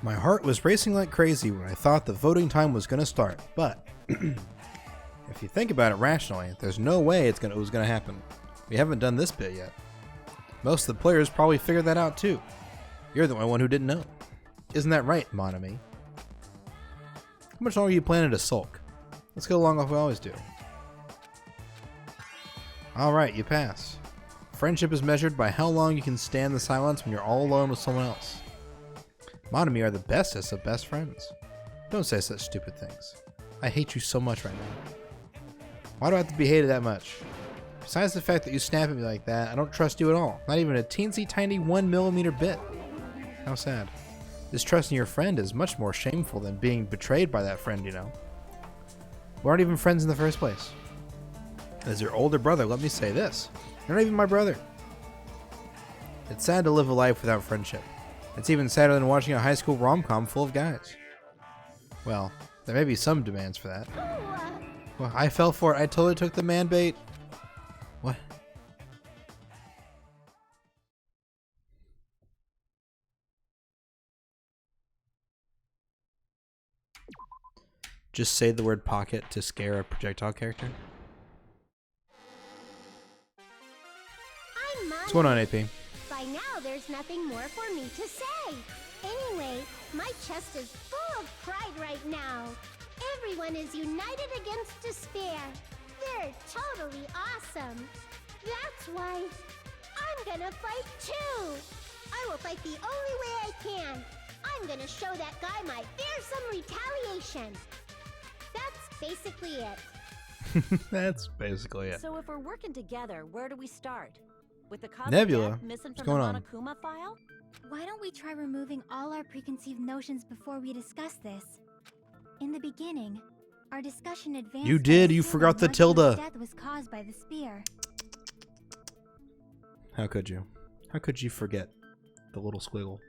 My heart was racing like crazy when I thought the voting time was going to start, but if you think about it rationally, there's no way it was going to happen. We haven't done this bit yet. Most of the players probably figured that out too. You're the only one who didn't know. Isn't that right, mon ami? How much longer are you planning to sulk? Let's go along like we always do. Alright, you pass. Friendship is measured by how long you can stand the silence when you're all alone with someone else. Mon ami are the bestest of best friends. Don't say such stupid things. I hate you so much right now. Why do I have to be hated that much? Besides the fact that you snap at me like that, I don't trust you at all. Not even a teensy tiny 1mm bit. How sad. Distrusting your friend is much more shameful than being betrayed by that friend, you know. We aren't even friends in the first place. As your older brother, let me say this. You're not even my brother. It's sad to live a life without friendship. It's even sadder than watching a high school rom-com full of guys. Well, there may be some demands for that. Well, I fell for it. I totally took the man bait. What? Just say the word pocket to scare a projectile character? What's going on, AP? By now, there's nothing more for me to say. Anyway, my chest is full of pride right now. Everyone is united against despair. They're totally awesome. That's why I'm gonna fight too. I will fight the only way I can. I'm gonna show that guy my fearsome retaliation. That's basically it. That's basically it. So if we're working together, where do we start? With the cause Nebula, of death missing what's from going the on? Monokuma file? Why don't we try removing all our preconceived notions before we discuss this? In the beginning, our discussion advanced. You did, you forgot the tilde. Death was caused by the spear. How could you? How could you forget the little squiggle?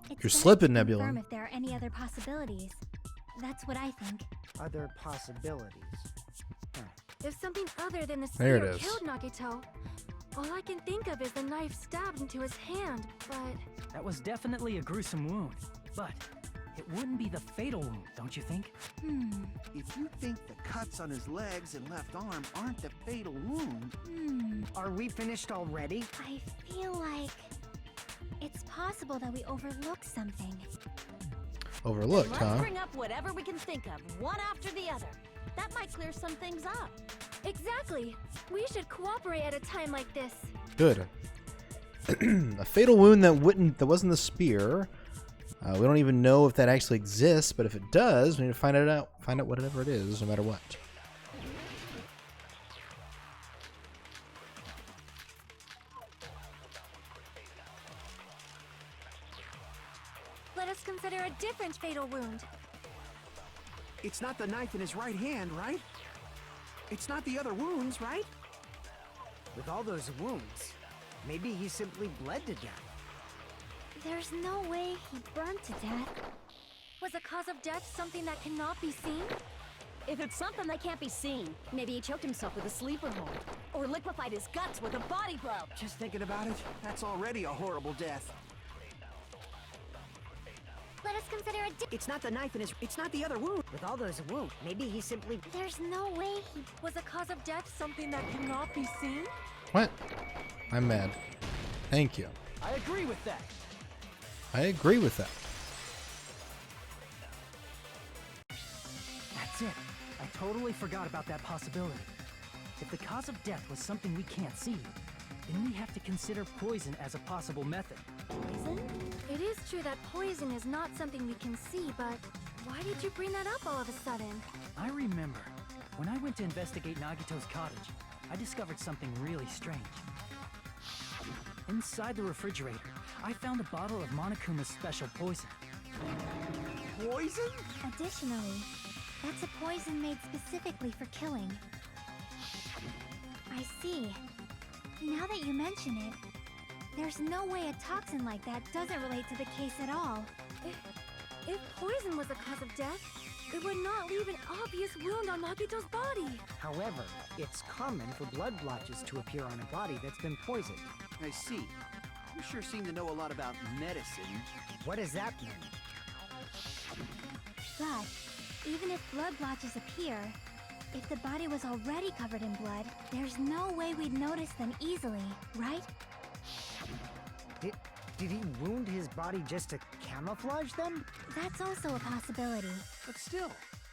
It's You're better slipping, to Nebula. confirm if there are any other possibilities. That's what I think. Other possibilities. If something other than the There it spear is. killed Nagito, all I can think of is the knife stabbed into his hand, but... That was definitely a gruesome wound, but it wouldn't be the fatal wound, don't you think? If you think the cuts on his legs and left arm aren't the fatal wound... Are we finished already? I feel like it's possible that we overlooked something. Overlooked, Let's huh? bring up whatever we can think of, one after the other. That might clear some things up. Exactly! We should cooperate at a time like this. Good. A fatal wound that wasn't the spear. We don't even know if that actually exists, but if it does, we need to find it out. Find out whatever it is, no matter what. Let us consider a different fatal wound. It's not the knife in his right hand, right? It's not the other wounds, right? With all those wounds, maybe he simply bled to death. There's no way he burned to death. Was the cause of death something that cannot be seen? If it's something that can't be seen, maybe he choked himself with a sleeper hold, or liquefied his guts with a body blow. Just thinking about it, that's already a horrible death. Let us consider a It's not the knife in his... It's not the other wound. With all those wounds, maybe he simply... There's no way he... Was the cause of death something that cannot be seen? What? I'm mad. Thank you. I agree with that. I agree with that. That's it. I totally forgot about that possibility. If the cause of death was something we can't see, then we have to consider poison as a possible method. Poison? It is true that poison is not something we can see, but why did you bring that up all of a sudden? I remember, when I went to investigate Nagito's cottage, I discovered something really strange. Inside the refrigerator, I found a bottle of Monokuma's special poison. Poison? Additionally, that's a poison made specifically for killing. I see. Now that you mention it, there's no way a toxin like that doesn't relate to the case at all. If poison was the cause of death, it would not leave an obvious wound on Nagito's body. However, it's common for blood blotches to appear on a body that's been poisoned. I see. You sure seem to know a lot about medicine. What does that mean? But even if blood blotches appear, if the body was already covered in blood, there's no way we'd notice them easily, right? Did he wound his body just to camouflage them? That's also a possibility. But still,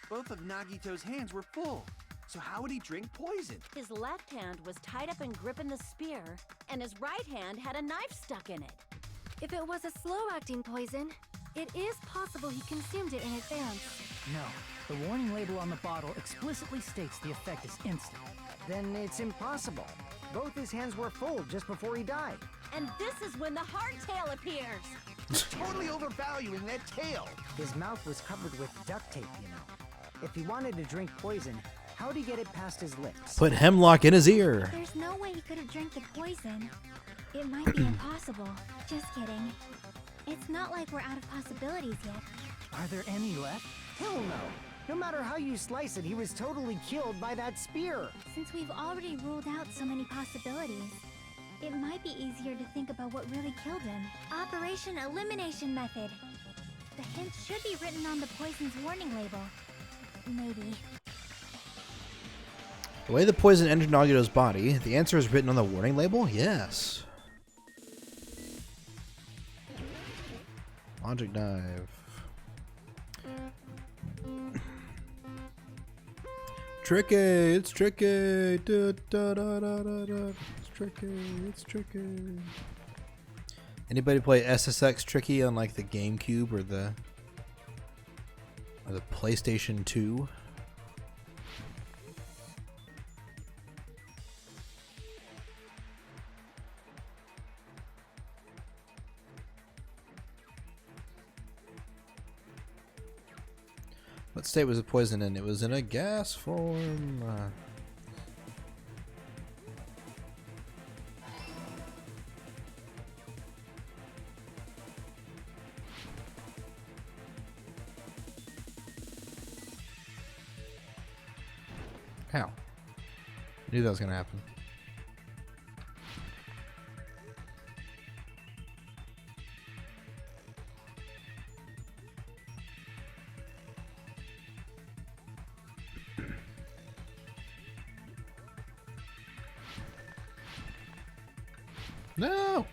both of Nagito's hands were full. So how would he drink poison? His left hand was tied up and gripping the spear, and his right hand had a knife stuck in it. If it was a slow-acting poison, it is possible he consumed it in advance. No, the warning label on the bottle explicitly states the effect is instant. Then it's impossible. Both his hands were full just before he died. And this is when the hardtail appears. Totally overvaluing that tail. His mouth was covered with duct tape, you know. If he wanted to drink poison, how'd he get it past his lips? Put hemlock in his ear. There's no way he could have drank the poison. It might be impossible. Just kidding. It's not like we're out of possibilities yet. Are there any left? Hell no. No matter how you slice it, he was totally killed by that spear. Since we've already ruled out so many possibilities, it might be easier to think about what really killed him. Operation Elimination Method. The hint should be written on the poison's warning label. Maybe. The way the poison entered Nagito's body, the answer is written on the warning label? Yes. Logic dive. Tricky! It's tricky! Da, da, da, da, da, da. It's tricky! It's tricky! Anybody play SSX Tricky on like the GameCube or the PlayStation 2? What state was the poison in? It was in a gas form. How? I knew that was gonna happen. No!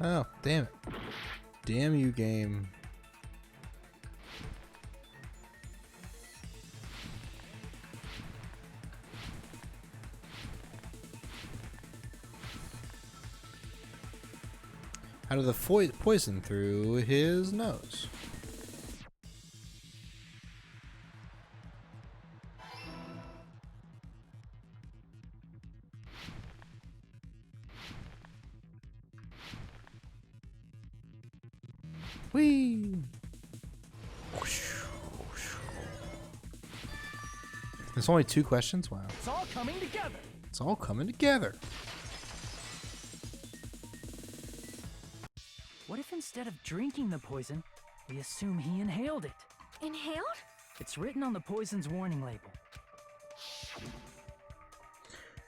Oh, damn it. Damn you, game. How did the poison through his nose? Whee! There's only 2 questions? Wow. It's all coming together. It's all coming together. What if instead of drinking the poison, we assume he inhaled it? Inhaled? It's written on the poison's warning label.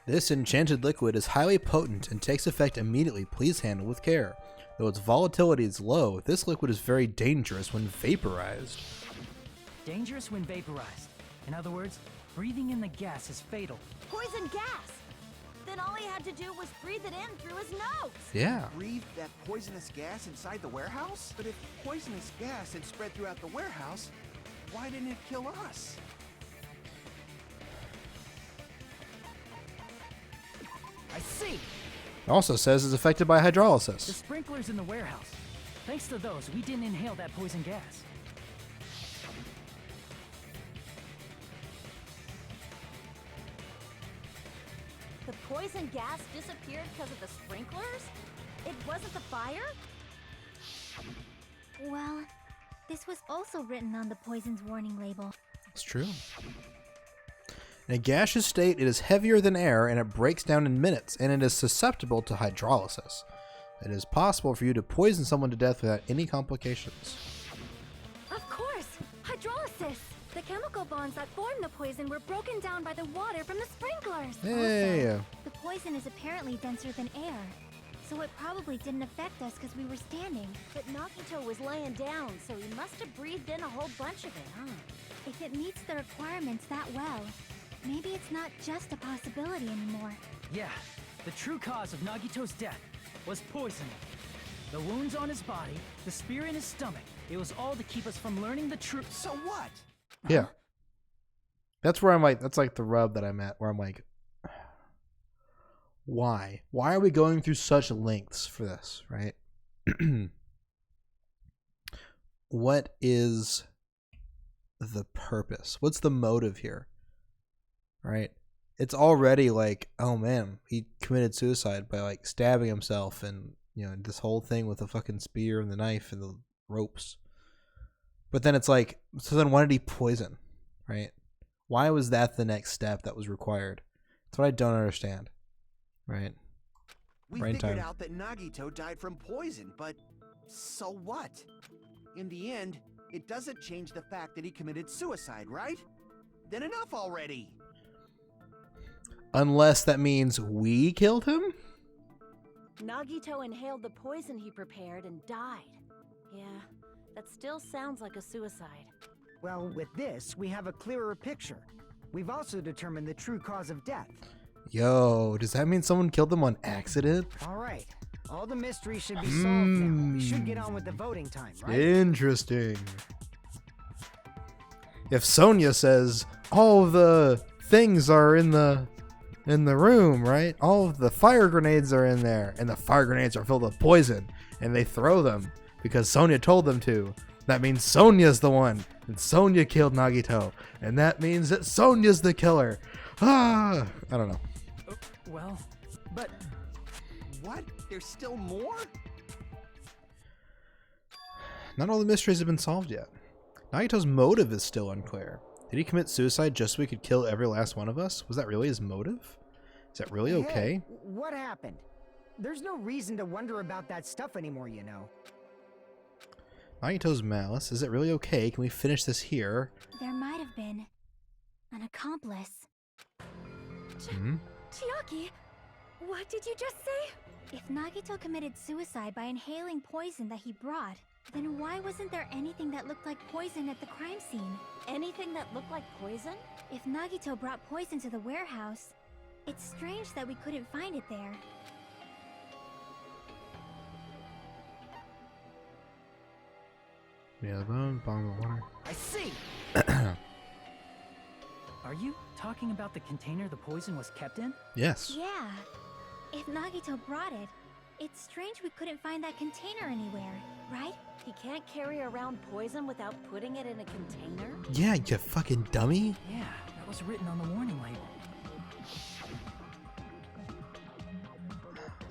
This enchanted liquid is highly potent and takes effect immediately. Please handle with care. Though its volatility is low, this liquid is very dangerous when vaporized. Dangerous when vaporized. In other words, breathing in the gas is fatal. Poison gas! Then all he had to do was breathe it in through his nose. Yeah. Breathed that poisonous gas inside the warehouse? But if poisonous gas had spread throughout the warehouse, why didn't it kill us? I see! It also says it's affected by The hydrolysis. sprinklers in the warehouse. Thanks to those, we didn't inhale that poison gas. The poison gas disappeared because of the sprinklers? It wasn't the fire? Well, this was also written on the poison's warning label. It's true. In a gaseous state, it is heavier than air and it breaks down in minutes, and it is susceptible to hydrolysis. It is possible for you to poison someone to death without any complications. Of course! Hydrolysis! The chemical bonds that form the poison were broken down by the water from the sprinklers. Hey! Also, the poison is apparently denser than air, so it probably didn't affect us because we were standing. But Nagito was laying down, so he must have breathed in a whole bunch of it, huh? If it meets the requirements that well, maybe it's not just a possibility anymore. Yeah, the true cause of Nagito's death was poisoning. The wounds on his body, the spear in his stomach, it was all to keep us from learning the truth. So what? Yeah. That's where I'm like, that's like the rub that I'm at, where I'm like, why? Why are we going through such lengths for this, right? What is the purpose? What's the motive here? Right? It's already like, oh man, he committed suicide by like stabbing himself, and you know, this whole thing with the fucking spear and the knife and the ropes. But then it's like, so then why did he poison? Right? Why was that the next step that was required? That's what I don't understand. Right? We Brain figured time. out that Nagito died from poison, but so what? In the end, it doesn't change the fact that he committed suicide, right? Then enough already! Unless that means we killed him? Nagito inhaled the poison he prepared and died. Yeah, that still sounds like a suicide. Well, with this, we have a clearer picture. We've also determined the true cause of death. Yo, does that mean someone killed them on accident? All right. All the mysteries should be solved now. We should get on with the voting time, right? Interesting. If Sonia says all the things are in the room, right? All of the fire grenades are in there, and the fire grenades are filled with poison, and they throw them because Sonia told them to. That means Sonia's the one, and Sonia killed Nagito, and that means that Sonia's the killer. I don't know. Well, but What? There's still more? Not all the mysteries have been solved yet. Nagito's motive is still unclear. Did he commit suicide just so he could kill every last one of us? Was that really his motive? Is that really okay? Hey, what happened? There's no reason to wonder about that stuff anymore, you know. Nagito's malice, is it really okay? Can we finish this here? There might have been an accomplice. Chiaki, what did you just say? If Nagito committed suicide by inhaling poison that he brought, then why wasn't there anything that looked like poison at the crime scene? Anything that looked like poison? If Nagito brought poison to the warehouse, it's strange that we couldn't find it there. Yeah, the bone, bomb, the water. I see! are you talking about the container the poison was kept in? Yes. Yeah. If Nagito brought it, it's strange we couldn't find that container anywhere, right? He can't carry around poison without putting it in a container? Yeah, you fucking dummy. Yeah, that was written on the warning label.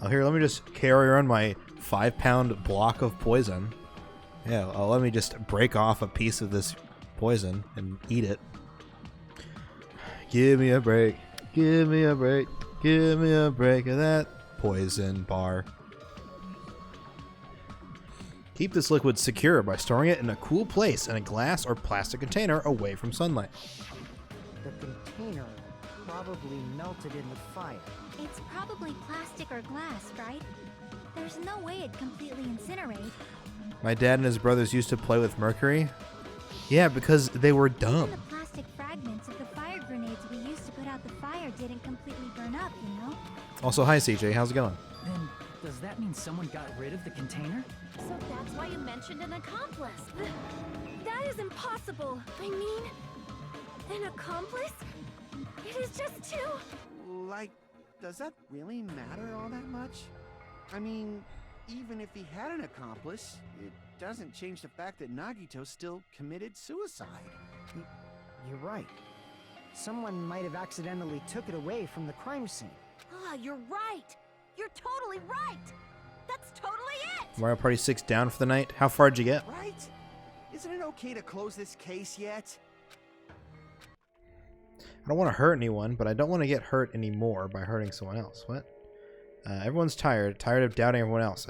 Oh, here, let me just carry around my 5-pound block of poison. Yeah, let me just break off a piece of this poison and eat it. Give me a break. Give me a break. Give me a break of that poison bar. Keep this liquid secure by storing it in a cool place in a glass or plastic container away from sunlight. The container probably melted in the fire. It's probably plastic or glass, right? There's no way it'd completely incinerate. My dad and his brothers used to play with mercury. Yeah, because they were dumb. Even the plastic fragments of the fire grenades we used to put out the fire didn't completely burn up, you know? Also, hi CJ, how's it going? Then, does that mean someone got rid of the container? So that's why you mentioned an accomplice. That is impossible. I mean, an accomplice? It is just too... Like, does that really matter all that much? I mean, even if he had an accomplice, it doesn't change the fact that Nagito still committed suicide. You're right. Someone might have accidentally took it away from the crime scene. Ah, you're right. You're totally right. That's totally it. Mario Party 6 down for the night? How far did you get? Right? Isn't it okay to close this case yet? I don't want to hurt anyone, but I don't want to get hurt anymore by hurting someone else. What? Everyone's tired of doubting everyone else.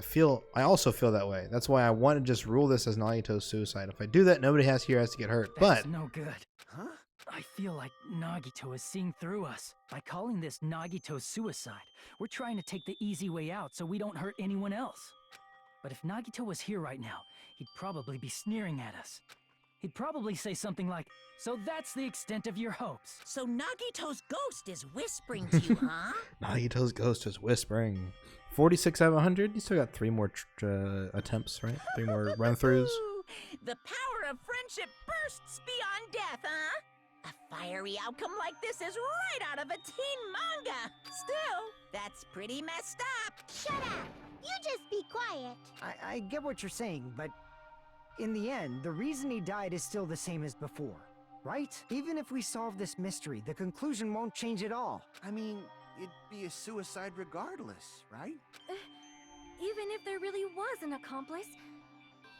I also feel that way. That's why I want to just rule this as Nagito's suicide. If I do that, nobody here has to get hurt. That's But no good. Huh? I feel like Nagito is seeing through us. By calling this Nagito's suicide, we're trying to take the easy way out so we don't hurt anyone else. But if Nagito was here right now, he'd probably be sneering at us. He'd probably say something like, "So that's the extent of your hopes." So Nagito's ghost is whispering to you, huh? Nagito's ghost is whispering. 46 out of 100. You still got 3 more attempts, right? 3 more run-throughs. The power of friendship bursts beyond death, huh? A fiery outcome like this is right out of a teen manga. Still, that's pretty messed up. Shut up! You just be quiet. I get what you're saying, but in the end, the reason he died is still the same as before, right? Even if we solve this mystery, the conclusion won't change at all. I mean, it'd be a suicide regardless, right? Even if there really was an accomplice,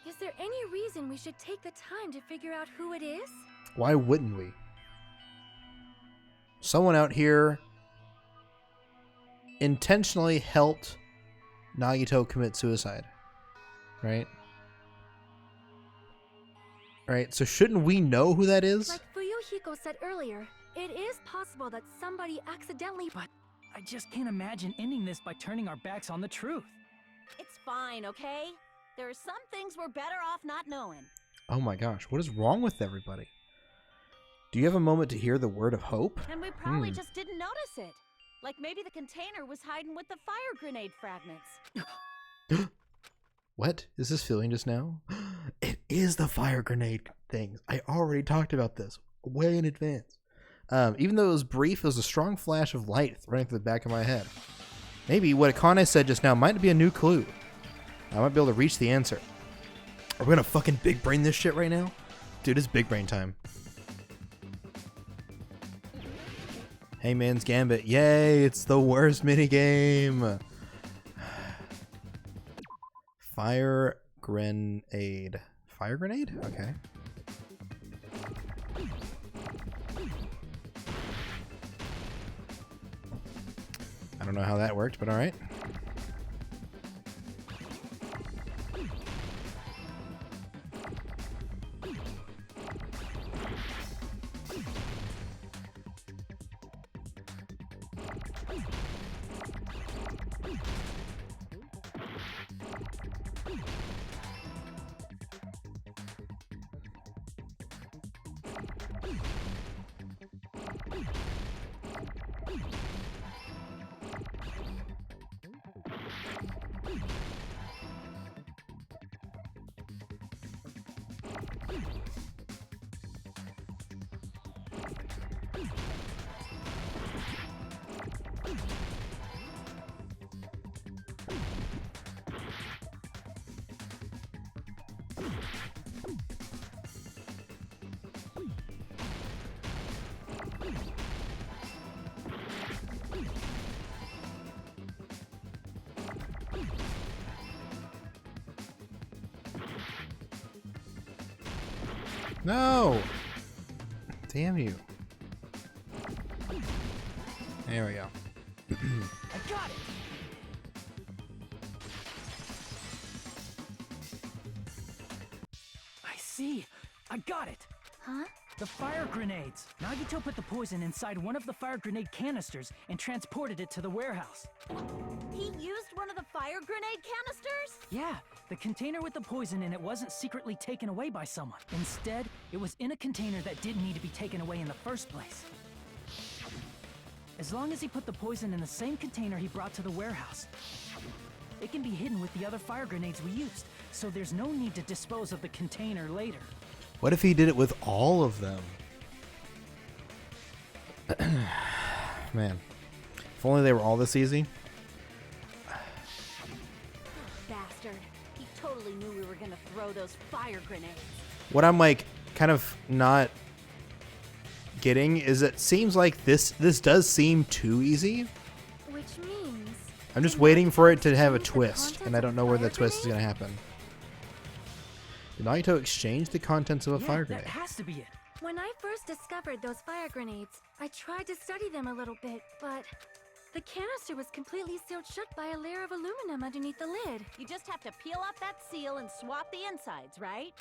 is there any reason we should take the time to figure out who it is? Why wouldn't we? Someone out here intentionally helped Nagito commit suicide, right? Right, so shouldn't we know who that is? Like Fuyuhiko said earlier, it is possible that somebody accidentally... But I just can't imagine ending this by turning our backs on the truth. It's fine, okay? There are some things we're better off not knowing. Oh my gosh, what is wrong with everybody? Do you have a moment to hear the word of hope? And we probably just didn't notice it. Like maybe the container was hiding with the fire grenade fragments. What is this feeling just now? It is the fire grenade thing. I already talked about this way in advance. Even though it was brief, it was a strong flash of light running through the back of my head. Maybe what Akane said just now might be a new clue. I might be able to reach the answer. Are we gonna fucking big brain this shit right now? Dude, it's big brain time. Hey Man's Gambit. Yay, it's the worst minigame. Fire grenade. Fire grenade? Okay. I don't know how that worked, but alright. No! Damn you. There we go. I got it! I see. I got it. Huh? The fire grenades. Nagito put the poison inside one of the fire grenade canisters and transported it to the warehouse. He used one of the fire grenade canisters? Yeah, the container with the poison in it wasn't secretly taken away by someone. Instead, it was in a container that didn't need to be taken away in the first place. As long as he put the poison in the same container he brought to the warehouse, it can be hidden with the other fire grenades we used, so there's no need to dispose of the container later. What if he did it with all of them? Man, if only they were all this easy. Bastard. He totally knew we were gonna throw those fire grenades. What I'm like kind of not getting is it seems like this does seem too easy. Which means... I'm just waiting for it to have a twist, and I don't know where the twist is going to happen. Did Nagito exchange the contents of a fire grenade? That has to be it. When I first discovered those fire grenades, I tried to study them a little bit, but the canister was completely sealed shut by a layer of aluminum underneath the lid. You just have to peel off that seal and swap the insides, right?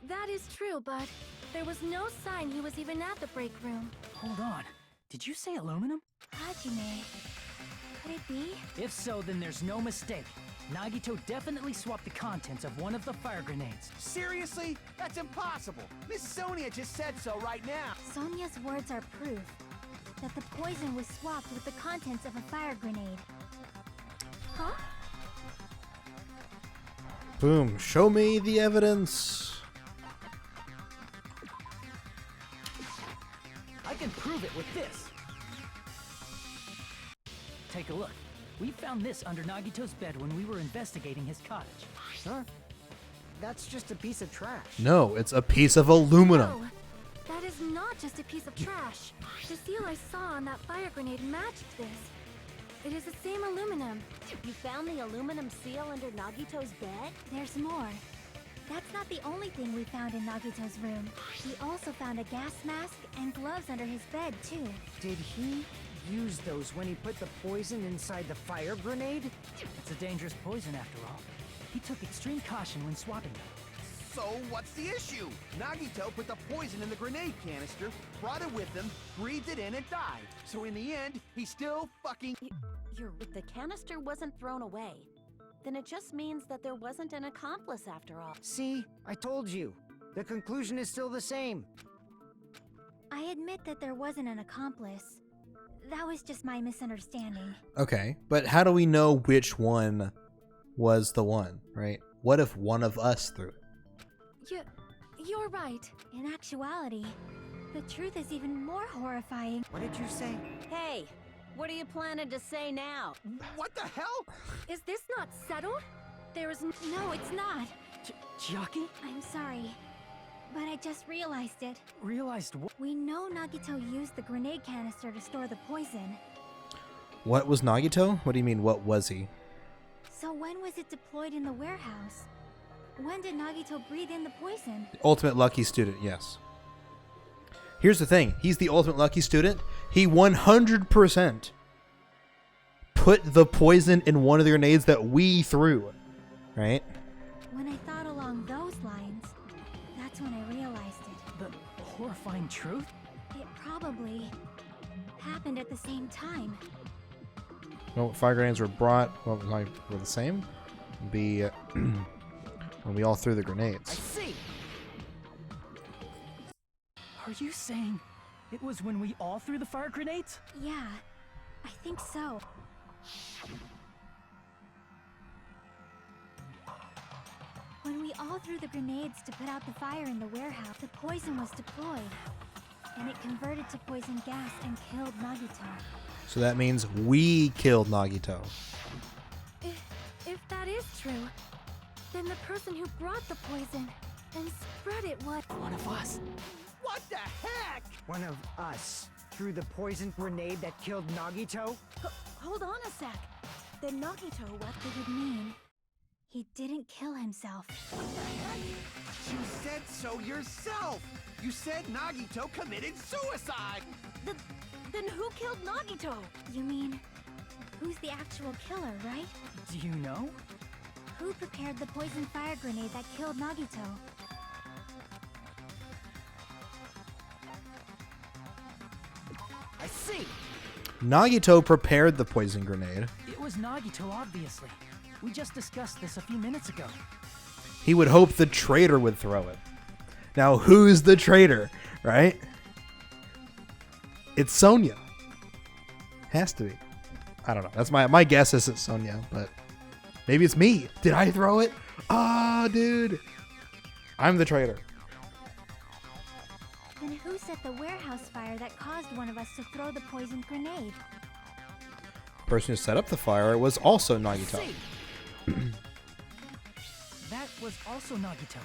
That is true, but there was no sign he was even at the break room. Hold on. Did you say aluminum? Hajime. Could it be? If so, then there's no mistake. Nagito definitely swapped the contents of one of the fire grenades. Seriously? That's impossible. Miss Sonia just said so right now. Sonia's words are proof that the poison was swapped with the contents of a fire grenade. Huh? Boom. Show me the evidence. I can prove it with this. Take a look. We found this under Nagito's bed when we were investigating his cottage. Huh? That's just a piece of trash. No, it's a piece of aluminum. No, that is not just a piece of trash. The seal I saw on that fire grenade matched this. It is the same aluminum. You found the aluminum seal under Nagito's bed? There's more. That's not the only thing we found in Nagito's room. We also found a gas mask and gloves under his bed, too. Did he use those when he put the poison inside the fire grenade? It's a dangerous poison after all. He took extreme caution when swapping them. So what's the issue? Nagito put the poison in the grenade canister, brought it with him, breathed it in, and died. So in the end, he still fucking... If the canister wasn't thrown away, then it just means that there wasn't an accomplice after all. See? I told you. The conclusion is still the same. I admit that there wasn't an accomplice. That was just my misunderstanding. Okay, but how do we know which one was the one, right? What if one of us threw it? You're right. In actuality, the truth is even more horrifying. What did you say? Hey, what are you planning to say now? What the hell? Is this not settled? There is No, it's not. Chiaki? I'm sorry, but I just realized it. Realized what? We know Nagito used the grenade canister to store the poison. What was Nagito? What do you mean, what was he? So when was it deployed in the warehouse? When did Nagito breathe in the poison? Ultimate lucky student, yes. Here's the thing. He's the ultimate lucky student. He 100% put the poison in one of the grenades that we threw, right? When I thought along those lines, that's when I realized it. The horrifying truth? It probably happened at the same time. No, fire grenades were brought. Well, were the same. Be when we all threw the I grenades. see! Are you saying it was when we all threw the fire grenades? Yeah, I think so. When we all threw the grenades to put out the fire in the warehouse, the poison was deployed, and it converted to poison gas and killed Nagito. So that means we killed Nagito. If that is true, then the person who brought the poison and spread it was One of us. What the heck? One of us threw the poison grenade that killed Nagito? Hold on a sec. Then Nagito what It would mean he didn't kill himself. You said so yourself. You said Nagito committed suicide. Then who killed Nagito? You mean, who's the actual killer, right? Do you know? Who prepared the poison fire grenade that killed Nagito? I see! Nagito prepared the poison grenade. It was Nagito, obviously. We just discussed this a few minutes ago. He would hope the traitor would throw it. Now, who's the traitor, right? It's Sonia. Has to be. I don't know. That's my guess is it's Sonia, but maybe it's me. Did I throw it? Ah, dude. I'm the traitor. Then who set the warehouse fire that caused one of us to throw the poison grenade? The person who set up the fire was also Nagito. See? That was also Nagito.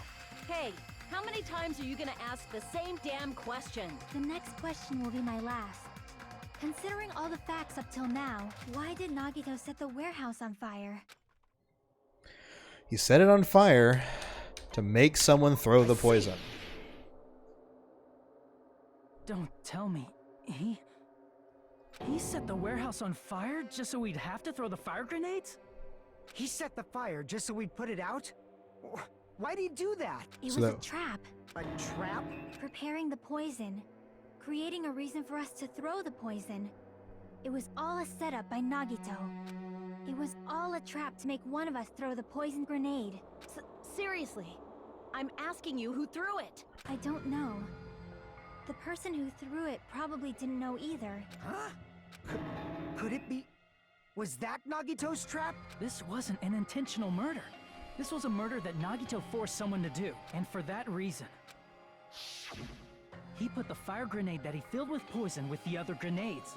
Hey, how many times are you gonna ask the same damn question? The next question will be my last. Considering all the facts up till now, why did Nagito set the warehouse on fire? He set it on fire to make someone throw the poison. Don't tell me. He set the warehouse on fire just so we'd have to throw the fire grenades? He set the fire just so we'd put it out? Why'd he do that? It So was a that- trap. A trap? Preparing the poison. Creating a reason for us to throw the poison. It was all a setup by Nagito. It was all a trap to make one of us throw the poison grenade. Seriously, I'm asking you who threw it. I don't know. The person who threw it probably didn't know either. Huh? Could it be... Was that Nagito's trap? This wasn't an intentional murder. This was a murder that Nagito forced someone to do, and for that reason. He put the fire grenade that he filled with poison with the other grenades.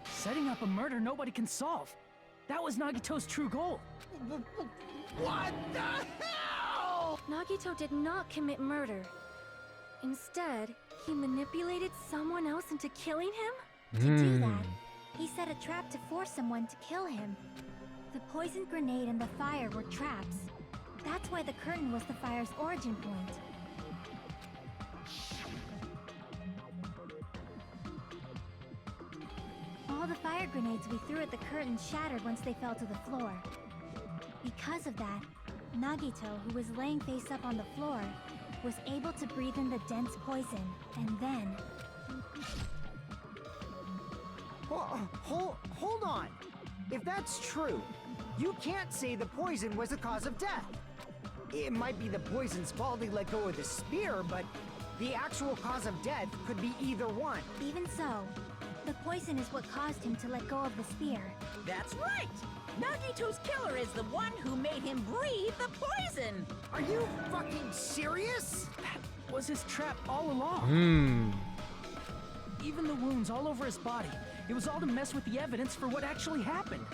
Setting up a murder nobody can solve. That was Nagito's true goal. What the hell? Nagito did not commit murder. Instead, he manipulated someone else into killing him? To do that, he set a trap to force someone to kill him. The poison grenade and the fire were traps. That's why the curtain was the fire's origin point. All the fire grenades we threw at the curtain shattered once they fell to the floor. Because of that, Nagito, who was laying face up on the floor, was able to breathe in the dense poison, and then... Hold on! If that's true, you can't say the poison was the cause of death. It might be the poison's fault he let go of the spear, but the actual cause of death could be either one. Even so, the poison is what caused him to let go of the spear. That's right! Nagito's killer is the one who made him breathe the poison! Are you fucking serious? That was his trap all along. Even the wounds all over his body. It was all to mess with the evidence for what actually happened.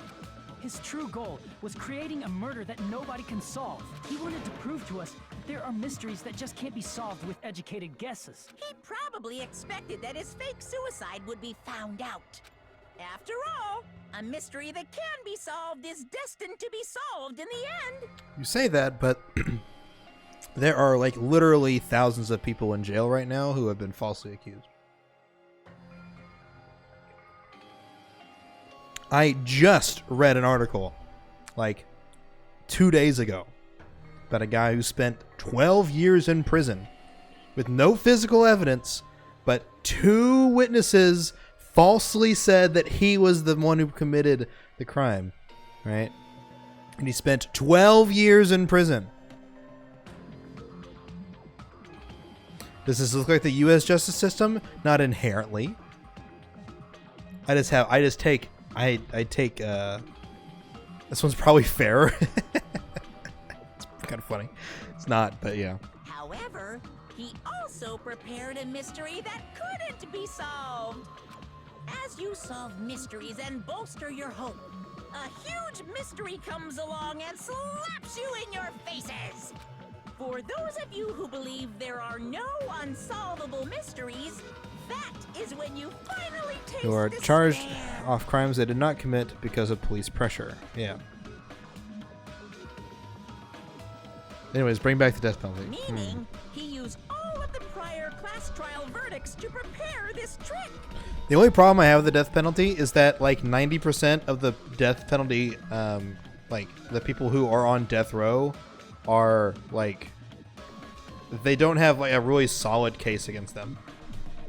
His true goal was creating a murder that nobody can solve. He wanted to prove to us that there are mysteries that just can't be solved with educated guesses. He probably expected that his fake suicide would be found out. After all, a mystery that can be solved is destined to be solved in the end. You say that, but there are like literally thousands of people in jail right now who have been falsely accused. I just read an article like 2 days ago about a guy who spent 12 years in prison with no physical evidence, but 2 witnesses falsely said that he was the one who committed the crime, right? And he spent 12 years in prison. Does this look like the U.S. justice system? Not inherently. I take this one's probably fairer. It's kind of funny. It's not, but yeah. However, he also prepared a mystery that couldn't be solved. As you solve mysteries and bolster your hope, a huge mystery comes along and slaps you in your faces. For those of you who believe there are no unsolvable mysteries, that is when you finally taste Who are despair. charged off crimes they did not commit because of police pressure. Yeah. Anyways, bring back the death penalty. Meaning, he used all of the prior class trial verdicts to prepare this trick. The only problem I have with the death penalty is that like 90% of the death penalty, like the people who are on death row are like, they don't have like a really solid case against them.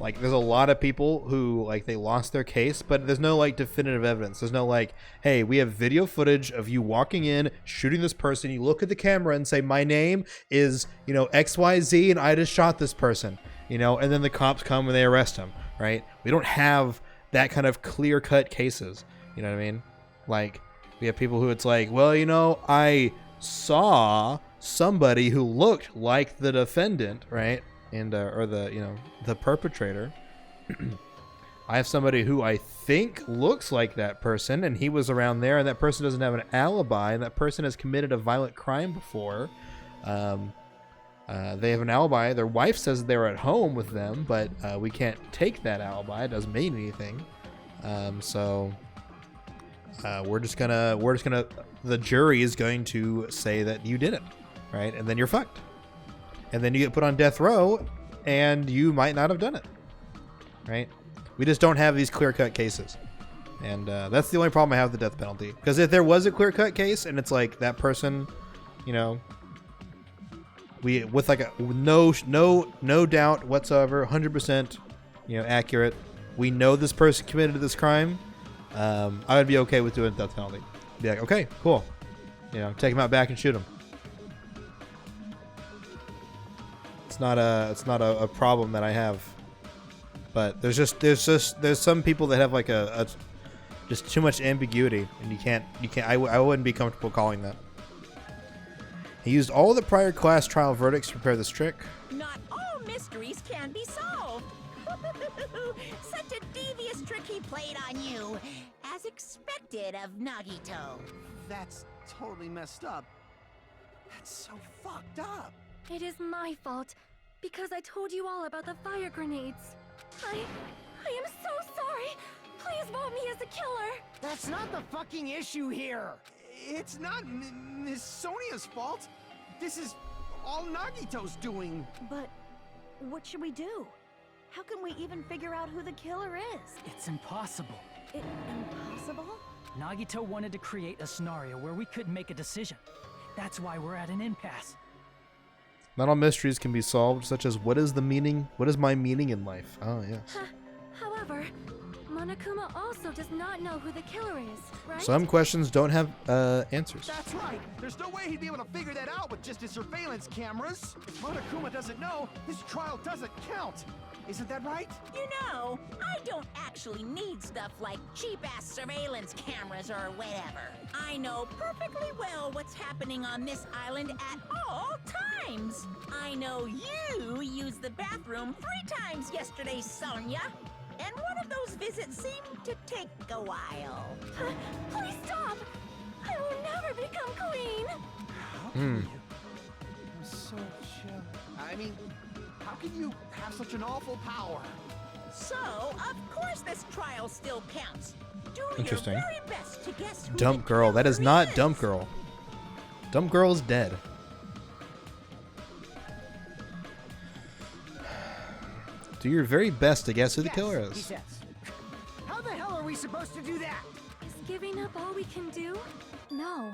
Like there's a lot of people who like they lost their case, but there's no like definitive evidence. There's no like, hey, we have video footage of you walking in, shooting this person. You look at the camera and say, my name is, XYZ and I just shot this person, and then the cops come and they arrest him, right? We don't have that kind of clear-cut cases. You know what I mean? Like we have people who it's like, well, I saw somebody who looked like the defendant, right? And or the perpetrator. I have somebody who I think looks like that person, and he was around there, and that person doesn't have an alibi, and that person has committed a violent crime before. They have an alibi. Their wife says they're at home with them, but we can't take that alibi. It doesn't mean anything. So we're just gonna. The jury is going to say that you did it, right? And then you're fucked. And then you get put on death row, and you might not have done it. Right? We just don't have these clear-cut cases. And that's the only problem I have with the death penalty. Because if there was a clear-cut case and it's like that person, you know, with like a no doubt whatsoever, 100%, you know, accurate. We know this person committed this crime. I would be okay with doing death penalty. Be like, okay, cool. You know, take him out back and shoot him. It's not a problem that I have. But there's some people that have like a just too much ambiguity, and you can't. I wouldn't be comfortable calling that. He used all the prior class trial verdicts to prepare this trick. Not all mysteries can be solved. Such a devious trick he played on you, as expected of Nagito. That's totally messed up. That's so fucked up. It is my fault, because I told you all about the fire grenades. I am so sorry. Please vote me as the killer. That's not the fucking issue here. It's not Miss Sonia's fault. This is all Nagito's doing. But what should we do? How can we even figure out who the killer is? It's impossible. Impossible? Nagito wanted to create a scenario where we couldn't make a decision. That's why we're at an impasse. Not all mysteries can be solved, such as what is my meaning in life? Oh, yes. However, Monokuma also does not know who the killer is, right? Some questions don't have answers. That's right. There's no way he'd be able to figure that out with just his surveillance cameras. If Monokuma doesn't know, his trial doesn't count. Isn't that right? You know, I don't actually need stuff like cheap-ass surveillance cameras or whatever. I know perfectly well what's happening on this island at all times. I know you used the bathroom 3 times yesterday, Sonia. And one of those visits seemed to take a while. Please stop! I will never become clean! I'm so chill. I mean, how can you have such an awful power? So, of course this trial still counts. Do Interesting. your very best to guess who Dump the Girl. That killer is not is. Dump Girl. Dump Girl is dead. Do your very best to guess who the killer He is. says. How the hell are we supposed to do that? Is giving up all we can do? No,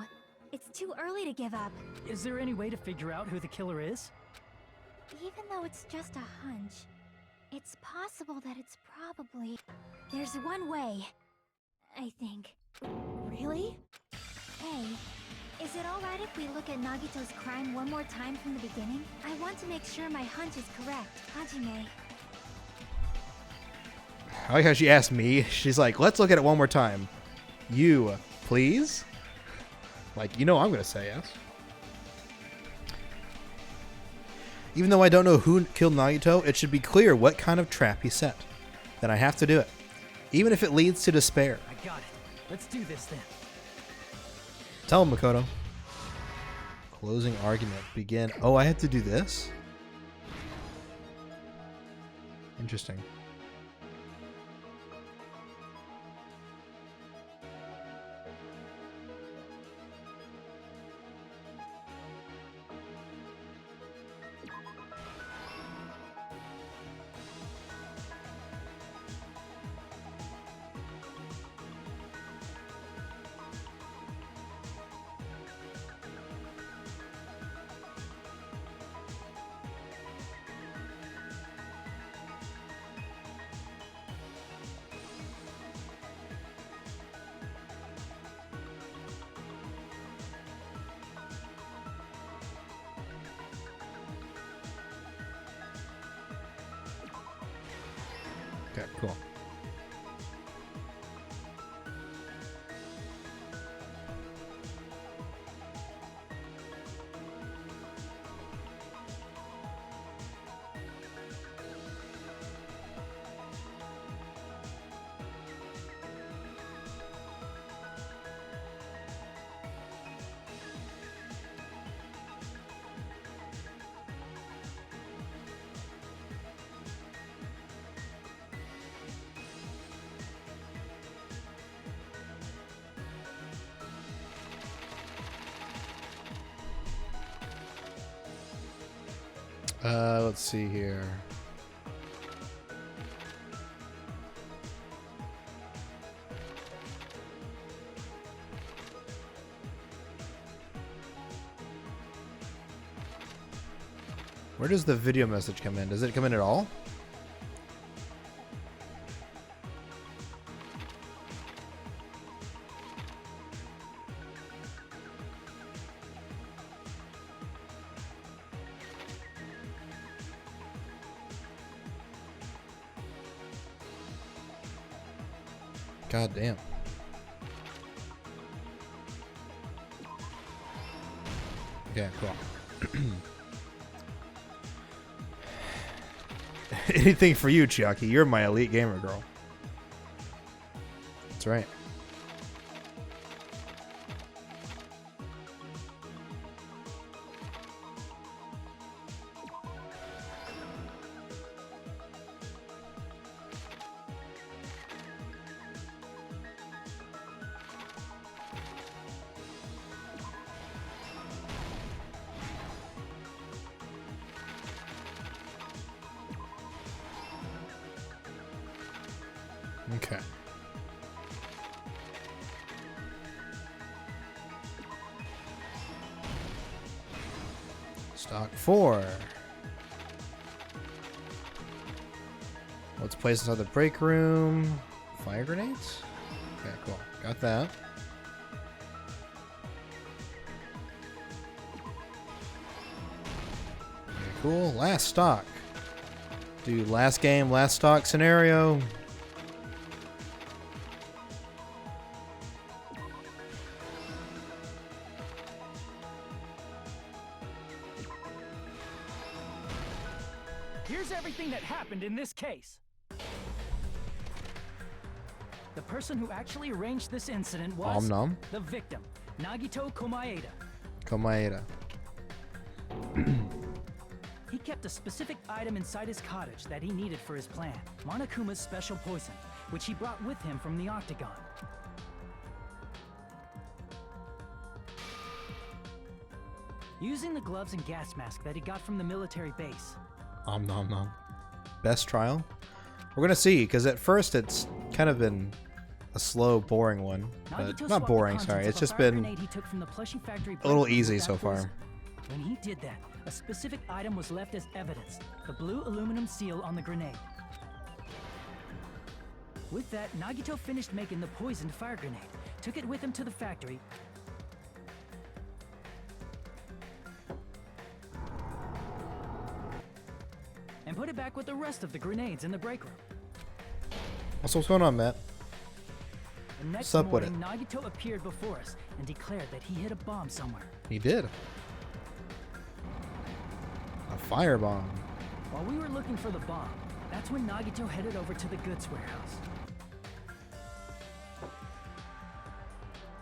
it's too early to give up. Is there any way to figure out who the killer is? Even though it's just a hunch, it's possible that it's probably... There's one way, I think. Really? Hey, is it alright if we look at Nagito's crime one more time from the beginning? I want to make sure my hunch is correct, Hajime. I like how she asked me. She's like, let's look at it one more time. You, please? Like, you know I'm going to say yes. Even though I don't know who killed Nagito, it should be clear what kind of trap he set. Then I have to do it. Even if it leads to despair. I got it. Let's do this then. Tell him, Makoto. Closing argument. Begin. Oh, I have to do this? Interesting. Okay, cool. Let's see here. Where does the video message come in? Does it come in at all? God damn. Okay, cool. Anything for you, Chiaki. You're my elite gamer girl. That's right. Okay. Stock 4. Let's place inside the break room. Fire grenades? Okay, cool. Got that. Okay, cool. Last stock. Do last game, last stock scenario. Here's everything that happened in this case. The person who actually arranged this incident was the victim, Nagito Komaeda. Komaeda. He kept a specific item inside his cottage that he needed for his plan, Monokuma's special poison, which he brought with him from the Octagon. Using the gloves and gas mask that he got from the military base. Om nom nom. Best trial? We're gonna see, because at first it's kind of been a slow, boring one. But not boring, sorry. It's just been a little easy so far. When he did that, a specific item was left as evidence, the blue aluminum seal on the grenade. With that, Nagito finished making the poisoned fire grenade, took it with him to the factory, and put it back with the rest of the grenades in the break room. So what's going on, Matt? The next What's up with morning, Nagito appeared before us and declared that he hit a bomb somewhere. He did. A firebomb. While we were looking for the bomb, that's when Nagito headed over to the goods warehouse.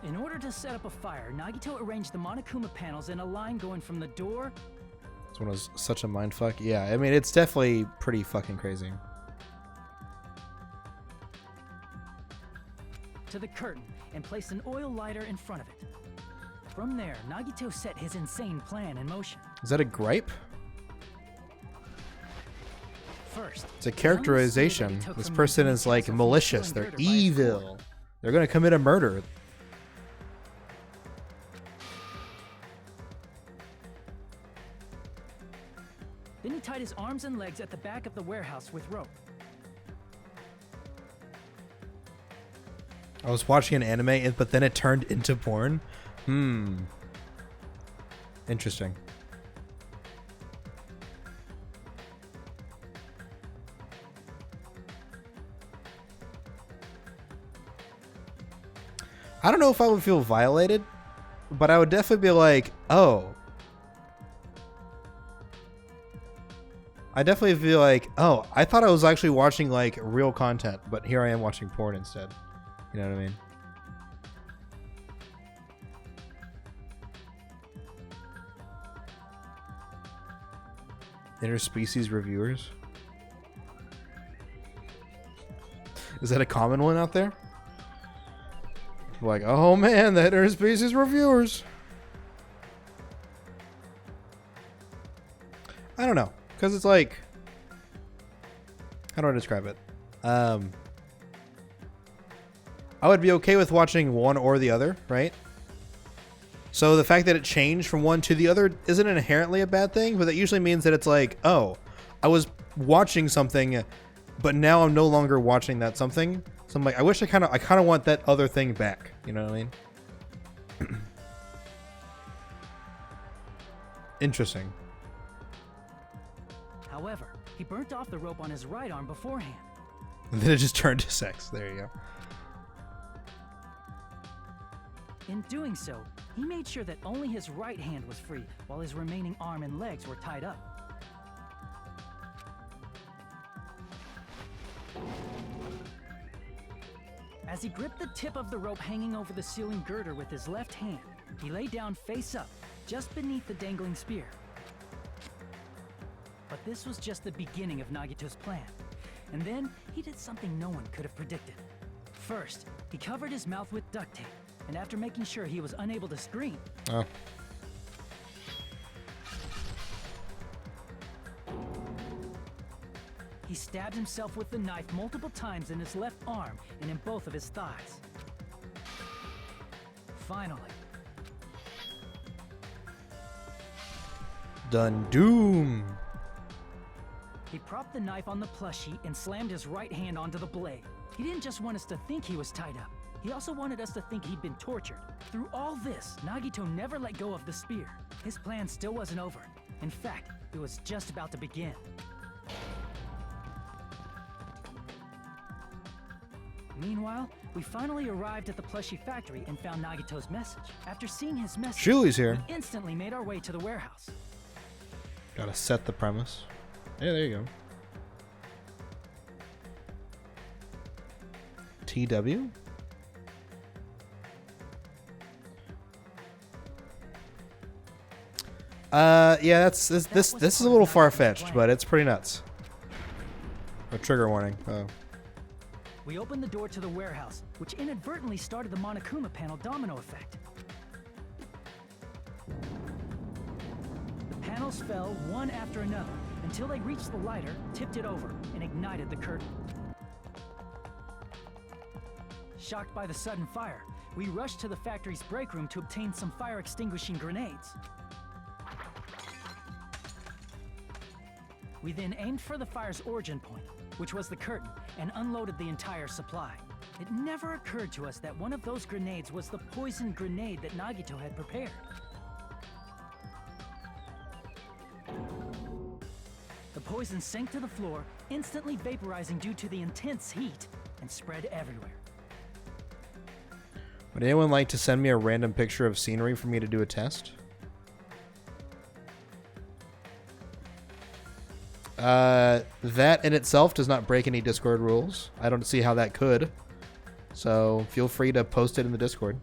In order to set up a fire, Nagito arranged the Monokuma panels in a line going from the door. This one was such a mindfuck. Yeah, I mean, it's definitely pretty fucking crazy. To the curtain and placed an oil lighter in front of it. From there, Nagito set his insane plan in motion. Is that a gripe? First, it's a characterization. This person is like malicious. They're evil. They're gonna commit a murder. Then he tied his arms and legs at the back of the warehouse with rope. I was watching an anime, but then it turned into porn. Interesting. I don't know if I would feel violated, but I would definitely be like, oh. I definitely feel like, oh, I thought I was actually watching like real content, but here I am watching porn instead. You know what I mean? Interspecies reviewers? Is that a common one out there? Like, oh man, the interspecies reviewers. I don't know, because it's like, how do I describe it? I would be okay with watching one or the other, right? So the fact that it changed from one to the other isn't inherently a bad thing, but that usually means that it's like, oh, I was watching something, but now I'm no longer watching that something. So I'm like, I wish I kind of want that other thing back. You know what I mean? Interesting. However, he burnt off the rope on his right arm beforehand. And then it just turned to sex. There you go. In doing so, he made sure that only his right hand was free, while his remaining arm and legs were tied up. As he gripped the tip of the rope hanging over the ceiling girder with his left hand, he lay down face up, just beneath the dangling spear. But this was just the beginning of Nagito's plan. And then, he did something no one could have predicted. First, he covered his mouth with duct tape, and after making sure he was unable to scream, he stabbed himself with the knife multiple times in his left arm and in both of his thighs. Finally, Done doom. he propped the knife on the plushie and slammed his right hand onto the blade. He didn't just want us to think he was tied up. He also wanted us to think he'd been tortured. Through all this, Nagito never let go of the spear. His plan still wasn't over. In fact, it was just about to begin. Meanwhile, we finally arrived at the plushie factory and found Nagito's message. After seeing his message, Shuli's here. we instantly made our way to the warehouse. Gotta set the premise. Yeah, there you go. TW? Yeah, this is a little far-fetched, but it's pretty nuts. A trigger warning. Oh. We opened the door to the warehouse, which inadvertently started the Monokuma panel domino effect. The panels fell one after another until they reached the lighter, tipped it over, and ignited the curtain. Shocked by the sudden fire, we rushed to the factory's break room to obtain some fire-extinguishing grenades. We then aimed for the fire's origin point, which was the curtain, and unloaded the entire supply. It never occurred to us that one of those grenades was the poison grenade that Nagito had prepared. The poison sank to the floor, instantly vaporizing due to the intense heat, and spread everywhere. Would anyone like to send me a random picture of scenery for me to do a test? That in itself does not break any Discord rules. I don't see how that could. So feel free to post it in the Discord.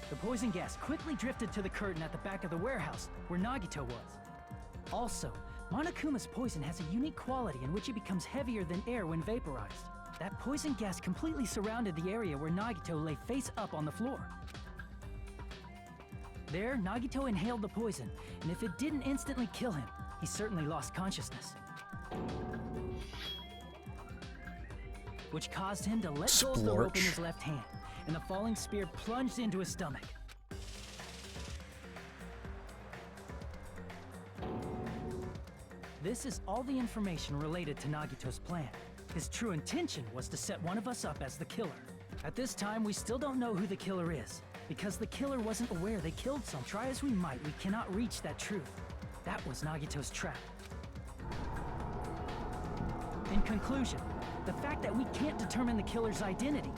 The poison gas quickly drifted to the curtain at the back of the warehouse, where Nagito was. Also, Monokuma's poison has a unique quality in which it becomes heavier than air when vaporized. That poison gas completely surrounded the area where Nagito lay face up on the floor. There, Nagito inhaled the poison, and if it didn't instantly kill him, he certainly lost consciousness. Which caused him to let go of the rope in his left hand, and the falling spear plunged into his stomach. This is all the information related to Nagito's plan. His true intention was to set one of us up as the killer. At this time, we still don't know who the killer is, because the killer wasn't aware they killed someone. Try as we might, we cannot reach that truth. That was Nagito's trap. In conclusion, the fact that we can't determine the killer's identity.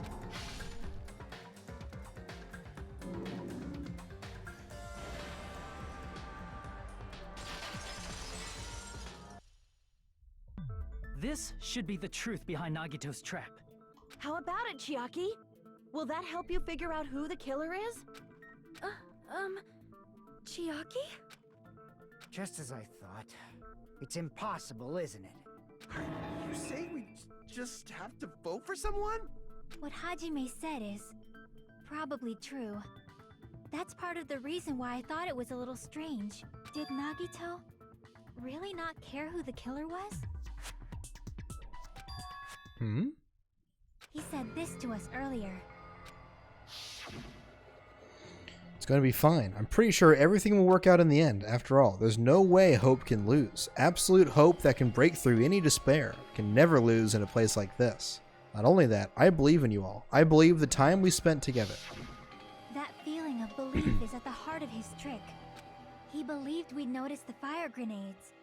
This should be the truth behind Nagito's trap. How about it, Chiaki? Will that help you figure out who the killer is? Chiaki? Just as I thought. It's impossible, isn't it? You say we just have to vote for someone? What Hajime said is probably true. That's part of the reason why I thought it was a little strange. Did Nagito really not care who the killer was? Hmm? He said this to us earlier. It's going to be fine. I'm pretty sure everything will work out in the end. After all, there's no way hope can lose. Absolute hope that can break through any despair can never lose in a place like this. Not only that, I believe in you all. I believe the time we spent together. That feeling of belief is at the heart of his trick. He believed we'd notice the fire grenades.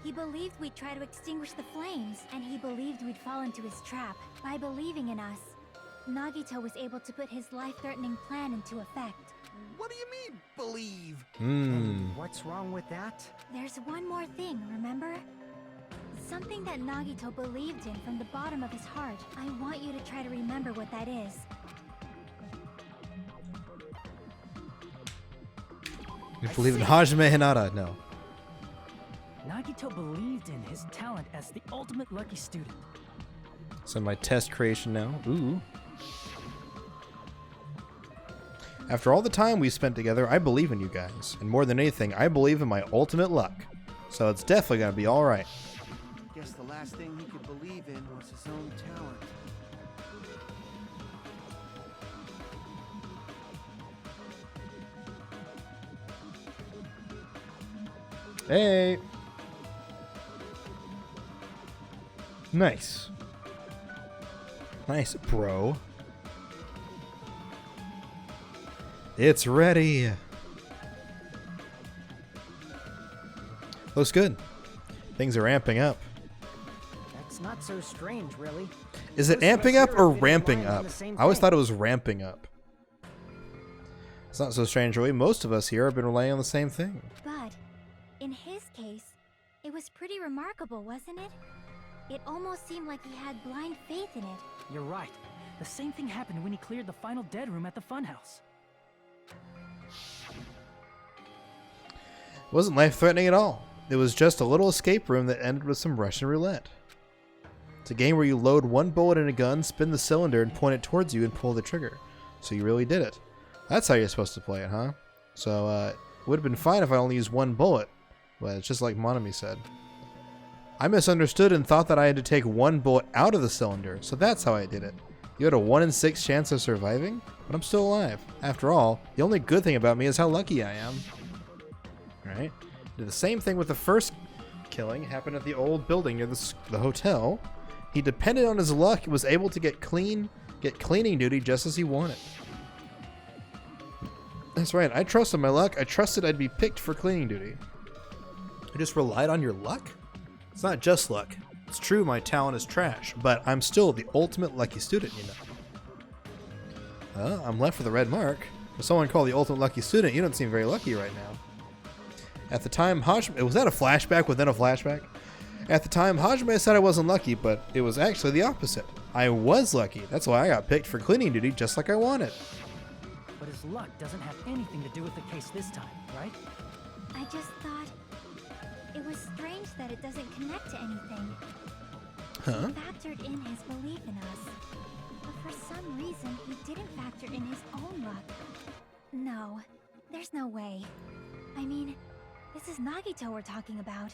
He believed we'd try to extinguish the flames, and he believed we'd fall into his trap. By believing in us, Nagito was able to put his life-threatening plan into effect. What do you mean, believe? And what's wrong with that? There's one more thing, remember? Something that Nagito believed in from the bottom of his heart. I want you to try to remember what that is. You believe in Hajime Hinata? No. Nagito believed in his talent as the ultimate lucky student. So my test creation now. Ooh. After all the time we spent together, I believe in you guys. And more than anything, I believe in my ultimate luck. So it's definitely gonna be alright. Guess the last thing he could believe in was his own talent. Hey! Nice. Nice, bro. It's ready. Looks good. Things are amping up. That's not so strange, really. Is it Most of us amping up here or have been ramping relying on up? the same I always thing. thought it was ramping up. It's not so strange, really. Most of us here have been relying on the same thing. But, in his case, it was pretty remarkable, wasn't it? It almost seemed like he had blind faith in it. You're right. The same thing happened when he cleared the final dead room at the funhouse. It wasn't life-threatening at all. It was just a little escape room that ended with some Russian roulette. It's a game where you load one bullet in a gun, spin the cylinder, and point it towards you and pull the trigger. So you really did it. That's how you're supposed to play it, huh? So, it would have been fine if I only used one bullet. But it's just like Monami said. I misunderstood and thought that I had to take one bullet out of the cylinder, so that's how I did it. You had a 1 in 6 chance of surviving, but I'm still alive. After all, the only good thing about me is how lucky I am. Right? Did the same thing with the first killing. Happened at the old building near the hotel. He depended on his luck and was able to get cleaning duty just as he wanted. That's right. I trusted my luck. I trusted I'd be picked for cleaning duty. You just relied on your luck? It's not just luck. It's true my talent is trash, but I'm still the ultimate lucky student, you know. I'm left with a red mark. For someone called the ultimate lucky student, you don't seem very lucky right now. At the time, Hajime... Was that a flashback within a flashback? At the time, Hajime said I wasn't lucky, but it was actually the opposite. I was lucky. That's why I got picked for cleaning duty just like I wanted. But his luck doesn't have anything to do with the case this time, right? I just thought it was strange that it doesn't connect to anything. Huh? He factored in his belief in us, but for some reason he didn't factor in his own luck. No, there's no way. I mean, this is Nagito we're talking about.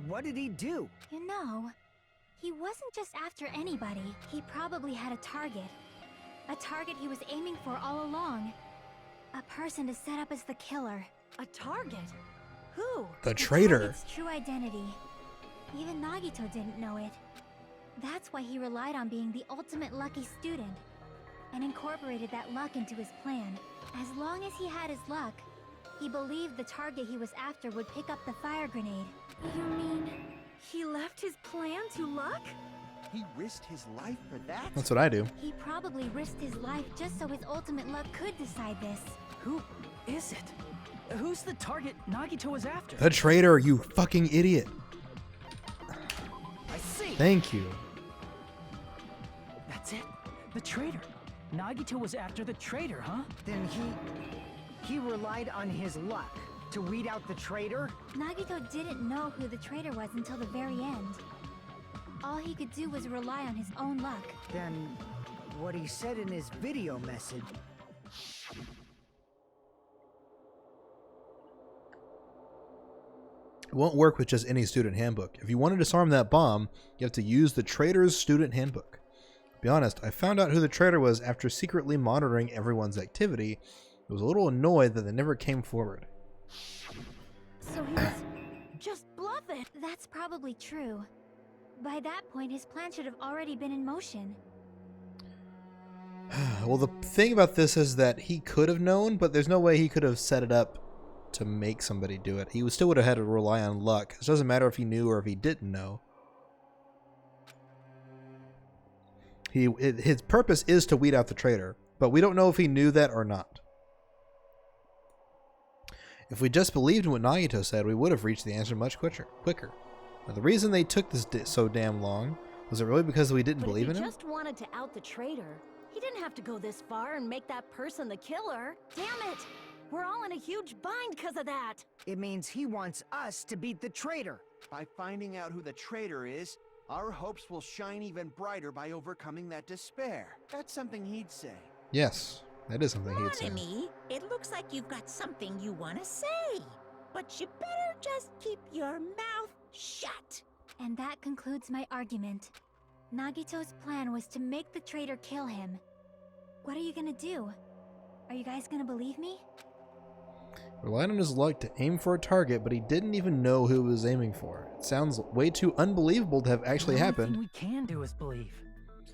What did he do? You know, he wasn't just after anybody. He probably had a target. A target he was aiming for all along. A person to set up as the killer. A target? Who? The traitor. Target's true identity. Even Nagito didn't know it. That's why he relied on being the ultimate lucky student, and incorporated that luck into his plan. As long as he had his luck, he believed the target he was after would pick up the fire grenade. You mean he left his plan to luck? He risked his life for that? That's what I do. He probably risked his life just so his ultimate luck could decide this. Who is it? Who's the target Nagito was after? The traitor, you fucking idiot. I see. Thank you. That's it. The traitor. Nagito was after the traitor, huh? Then he relied on his luck to weed out the traitor? Nagito didn't know who the traitor was until the very end. All he could do was rely on his own luck. Then what he said in his video message... It won't work with just any student handbook. If you want to disarm that bomb, you have to use the traitor's student handbook. To be honest, I found out who the traitor was after secretly monitoring everyone's activity. I was a little annoyed that they never came forward. So he was just bluffing. That's probably true. By that point, his plan should have already been in motion. Well, the thing about this is that he could have known, but there's no way he could have set it up to make somebody do it. He still would have had to rely on luck. It doesn't matter if he knew or if he didn't know. His purpose is to weed out the traitor, but we don't know if he knew that or not. If we just believed in what Nagito said, we would have reached the answer much quicker. Now, the reason they took this so damn long, was it really because we didn't believe in him? If he just wanted to out the traitor, he didn't have to go this far and make that person the killer. Damn it! We're all in a huge bind because of that. It means he wants us to beat the traitor. By finding out who the traitor is, our hopes will shine even brighter by overcoming that despair. That's something he'd say. Yes, that is something he'd say. Monami, it looks like you've got something you want to say. But you better just keep your mouth shut. And that concludes my argument. Nagito's plan was to make the traitor kill him. What are you gonna do? Are you guys gonna believe me? Relied on his luck to aim for a target, but he didn't even know who he was aiming for. It sounds way too unbelievable to have actually happened. The only thing we can do is believe.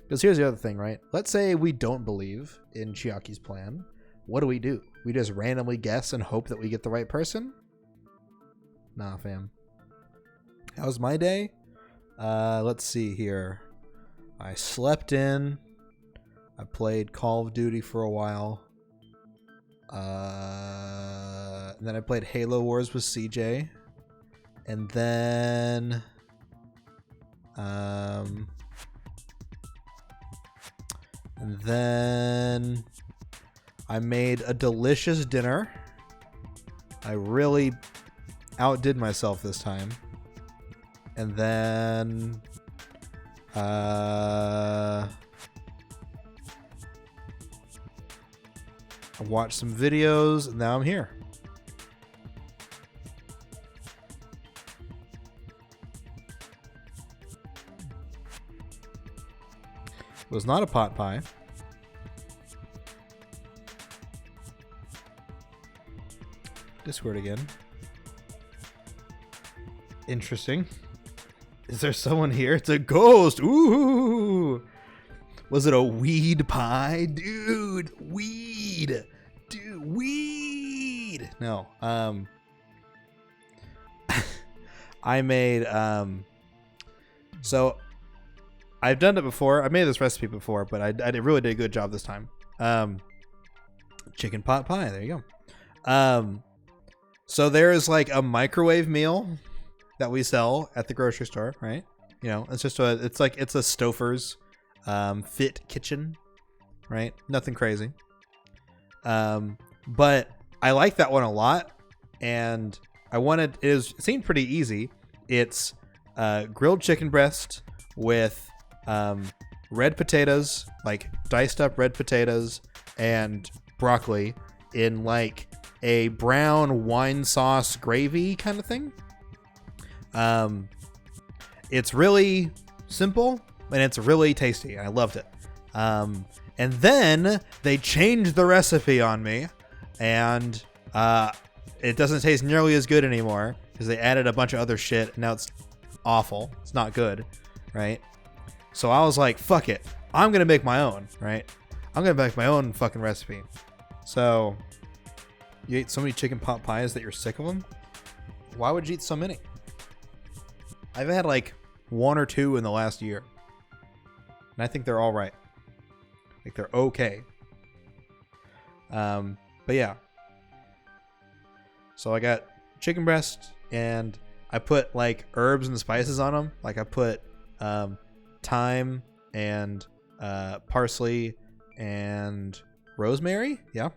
Because here's the other thing, right? Let's say we don't believe in Chiaki's plan. What do? We just randomly guess and hope that we get the right person? Nah, fam. How's my day? Let's see here. I slept in. I played Call of Duty for a while. And then I played Halo Wars with CJ. And then... I made a delicious dinner. I really outdid myself this time. And then... I watched some videos, and now I'm here. It was not a pot pie. Discord again. Interesting. Is there someone here? It's a ghost. Ooh. Was it a weed pie? Dude, weed. Dude, weed. No. I made so I've done it before. I made this recipe before, but I really did a good job this time. Chicken pot pie. There you go. So there's like a microwave meal that we sell at the grocery store, right? You know, it's just it's a Stouffer's fit kitchen, right? Nothing crazy. But I like that one a lot, and it seemed pretty easy. It's grilled chicken breast with red potatoes, like diced up red potatoes, and broccoli in like a brown wine sauce gravy kind of thing. It's really simple and it's really tasty. I loved it. And then they changed the recipe on me, and it doesn't taste nearly as good anymore because they added a bunch of other shit. And now it's awful. It's not good, right? So I was like, fuck it. I'm going to make my own, right? I'm going to make my own fucking recipe. So you ate so many chicken pot pies that you're sick of them? Why would you eat so many? I've had like 1 or 2 in the last year. And I think they're all right. Like they're okay. But yeah. So I got chicken breast, and I put like herbs and spices on them. Like I put thyme and parsley and rosemary. Yeah.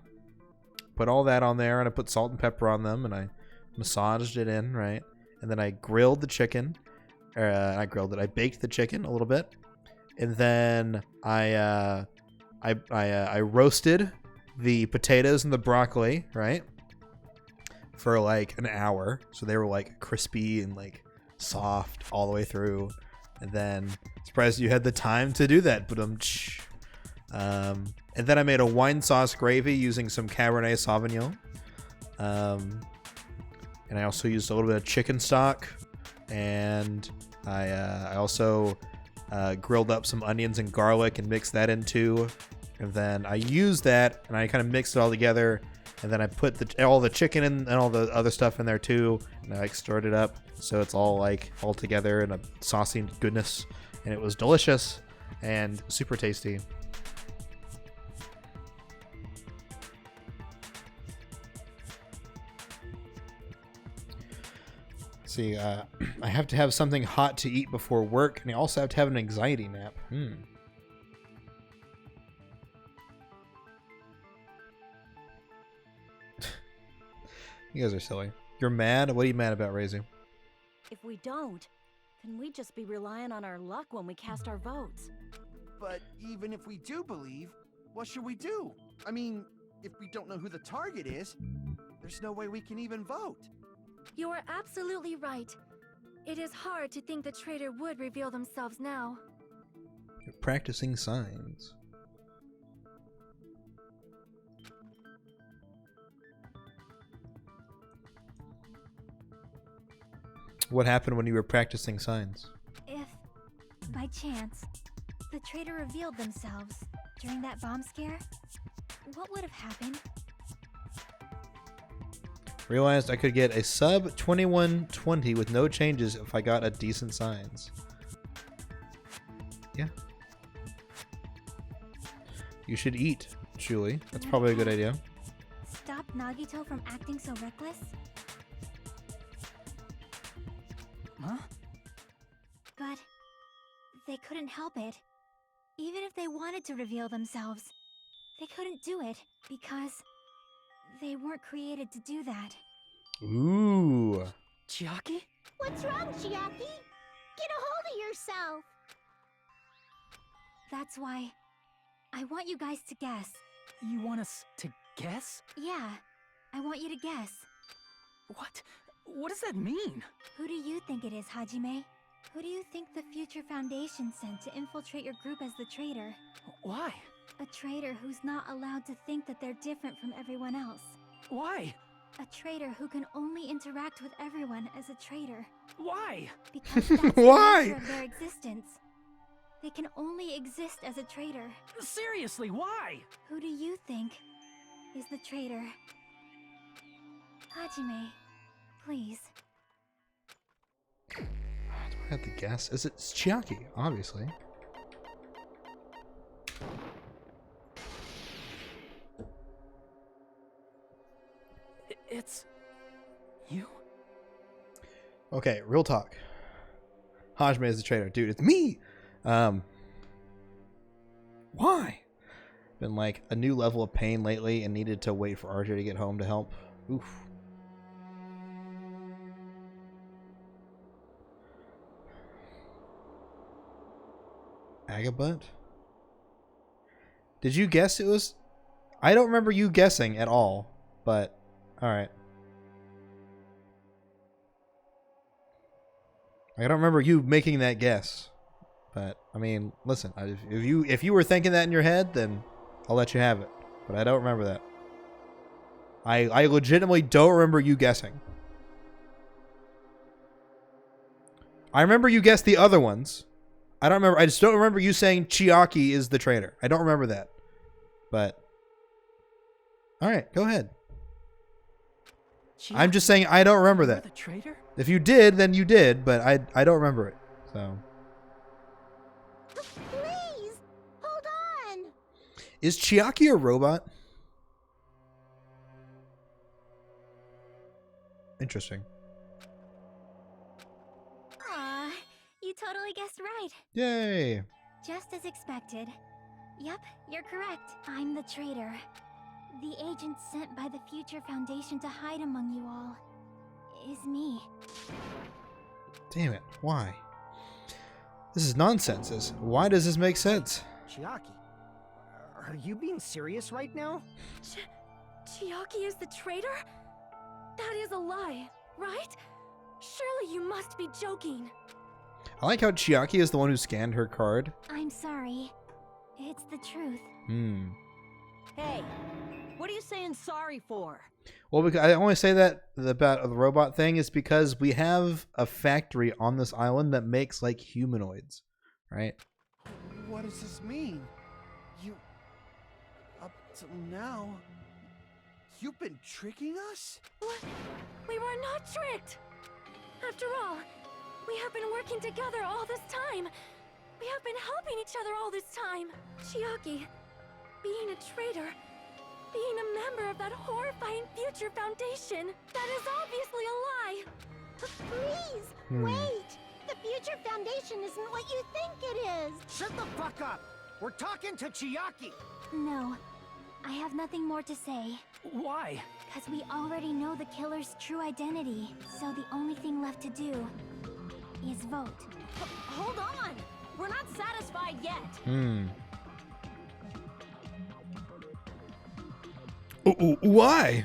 Put all that on there, and I put salt and pepper on them, and I massaged it in, right? And then I grilled the chicken. I baked the chicken a little bit, and then I roasted the potatoes and the broccoli, right? for like an hour. So they were like crispy and like soft all the way through. And then surprised you had the time to do that. But and then I made a wine sauce gravy using some Cabernet Sauvignon. And I also used a little bit of chicken stock. And I also grilled up some onions and garlic and mixed that into. And then I used that and I kind of mixed it all together. And then I put all the chicken in and all the other stuff in there too. And I like stirred it up so it's all like all together in a saucy goodness. And it was delicious and super tasty. See, I have to have something hot to eat before work, and I also have to have an anxiety nap. You guys are silly. You're mad? What are you mad about, Razy? If we don't, then we'd just be relying on our luck when we cast our votes. But even if we do believe, what should we do? I mean, if we don't know who the target is, there's no way we can even vote. You are absolutely right. It is hard to think the traitor would reveal themselves now. You're practicing signs. What happened when you were practicing signs? If, by chance, the traitor revealed themselves during that bomb scare, what would have happened? Realized I could get a sub 2120 with no changes if I got a decent signs. Yeah. You should eat, Julie. That's probably a good idea. Stop Nagito from acting so reckless? Huh? But they couldn't help it. Even if they wanted to reveal themselves, they couldn't do it because they weren't created to do that. Ooh. Chiaki? What's wrong, Chiaki? Get a hold of yourself! That's why I want you guys to guess. You want us to guess? Yeah, I want you to guess. What? What does that mean? Who do you think it is, Hajime? Who do you think the Future Foundation sent to infiltrate your group as the traitor? Why? A traitor who's not allowed to think that they're different from everyone else. Why? A traitor who can only interact with everyone as a traitor. Why? Because that's Why? the nature of their existence. They can only exist as a traitor. Seriously, why? Who do you think is the traitor? Hajime, please. Do I have to guess? It's Chiaki, obviously. It's you? Okay, real talk. Hajime is the traitor. Dude, it's me! Why? Been like a new level of pain lately and needed to wait for RJ to get home to help. Oof. Agabut? Did you guess it was... I don't remember you guessing at all, but... Alright. I don't remember you making that guess. But, I mean, listen, if you were thinking that in your head, then I'll let you have it. But I don't remember that. I legitimately don't remember you guessing. I remember you guessed the other ones. I just don't remember you saying Chiaki is the traitor. I don't remember that. But, alright, go ahead. Chiaki, I'm just saying I don't remember you're that. the traitor? If you did, then you did, but I don't remember it. So... Please! Hold on! Is Chiaki a robot? Interesting. Aw, you totally guessed right. Yay! Just as expected. Yep, you're correct. I'm the traitor. The agent sent by the Future Foundation to hide among you all is me. Damn it, why? This is nonsense. Why does this make sense? Chiaki, are you being serious right now? Chiaki is the traitor? That is a lie, right? Surely you must be joking. I like how Chiaki is the one who scanned her card. I'm sorry. It's the truth. Hey, what are you saying sorry for? Well, because I only say that about the robot thing is because we have a factory on this island that makes like humanoids, right? What does this mean? You... Up till now... You've been tricking us? What? We were not tricked! After all, we have been working together all this time. We have been helping each other all this time. Chiaki, being a traitor, being a member of that horrifying future foundation, that is obviously a lie. Please, wait! The Future Foundation isn't what you think it is! Shut the fuck up! We're talking to Chiaki! No, I have nothing more to say. Why? Because we already know the killer's true identity, so the only thing left to do is vote. Hold on! We're not satisfied yet. Why?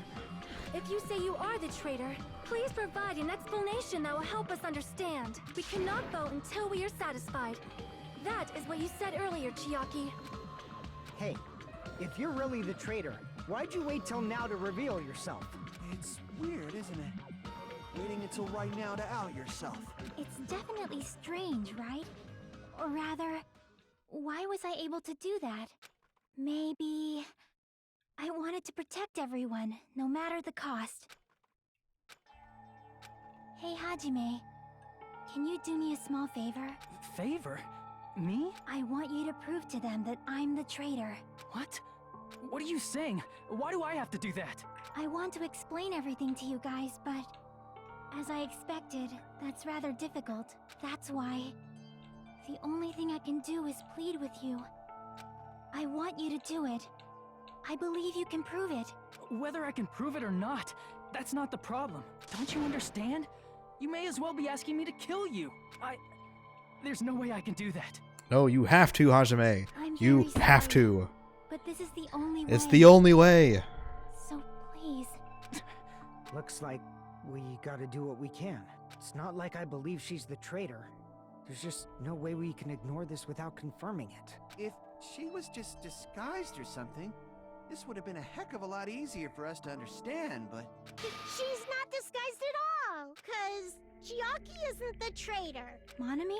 If you say you are the traitor, please provide an explanation that will help us understand. We cannot vote until we are satisfied. That is what you said earlier, Chiaki. Hey, if you're really the traitor, why'd you wait till now to reveal yourself? It's weird, isn't it? Waiting until right now to out yourself. It's definitely strange, right? Or rather, why was I able to do that? Maybe... I wanted to protect everyone, no matter the cost. Hey, Hajime. Can you do me a small favor? Favor? Me? I want you to prove to them that I'm the traitor. What? What are you saying? Why do I have to do that? I want to explain everything to you guys, but... as I expected, that's rather difficult. That's why... the only thing I can do is plead with you. I want you to do it. I believe you can prove it. Whether I can prove it or not, that's not the problem. Don't you understand? You may as well be asking me to kill you. There's no way I can do that. No, you have to, Hajime. I'm You very have sorry, to. But this is the only way. It's the only way. So please. Looks like we gotta do what we can. It's not like I believe she's the traitor. There's just no way we can ignore this without confirming it. If she was just disguised or something, this would have been a heck of a lot easier for us to understand, but... She's not disguised at all, 'cause Chiaki isn't the traitor. Monami?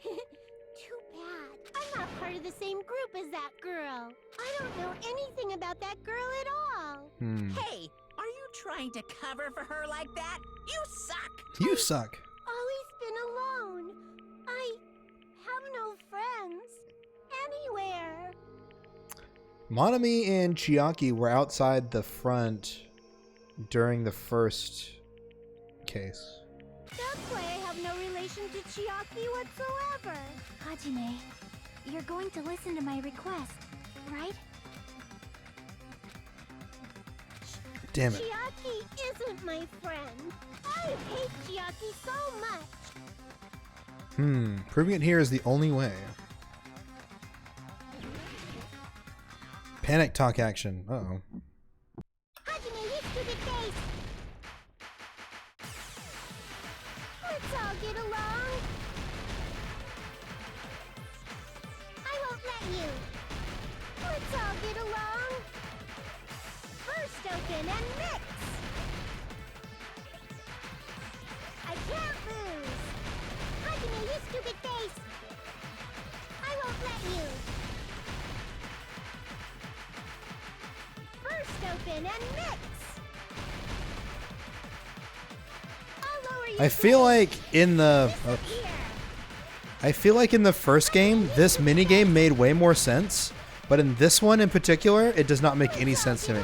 Too bad. I'm not part of the same group as that girl. I don't know anything about that girl at all. Hey, are you trying to cover for her like that? You suck! You suck. Always been alone. I have no friends. Anywhere. Monami and Chiaki were outside the front during the first case. That's why I have no relation to Chiaki whatsoever. Hajime, you're going to listen to my request, right? Damn it. Chiaki isn't my friend. I hate Chiaki so much. Proving it here is the only way. Panic talk action. Uh-oh. Hajime, you stupid face! Let's all get along. I won't let you. Let's all get along. First open and mix. I can't lose. Hajime, you stupid face! I won't let you. First open and mix. I'll lower your I feel like in the disappear. I feel like in the first game, this minigame made way more sense, but in this one in particular, it does not make any sense to me.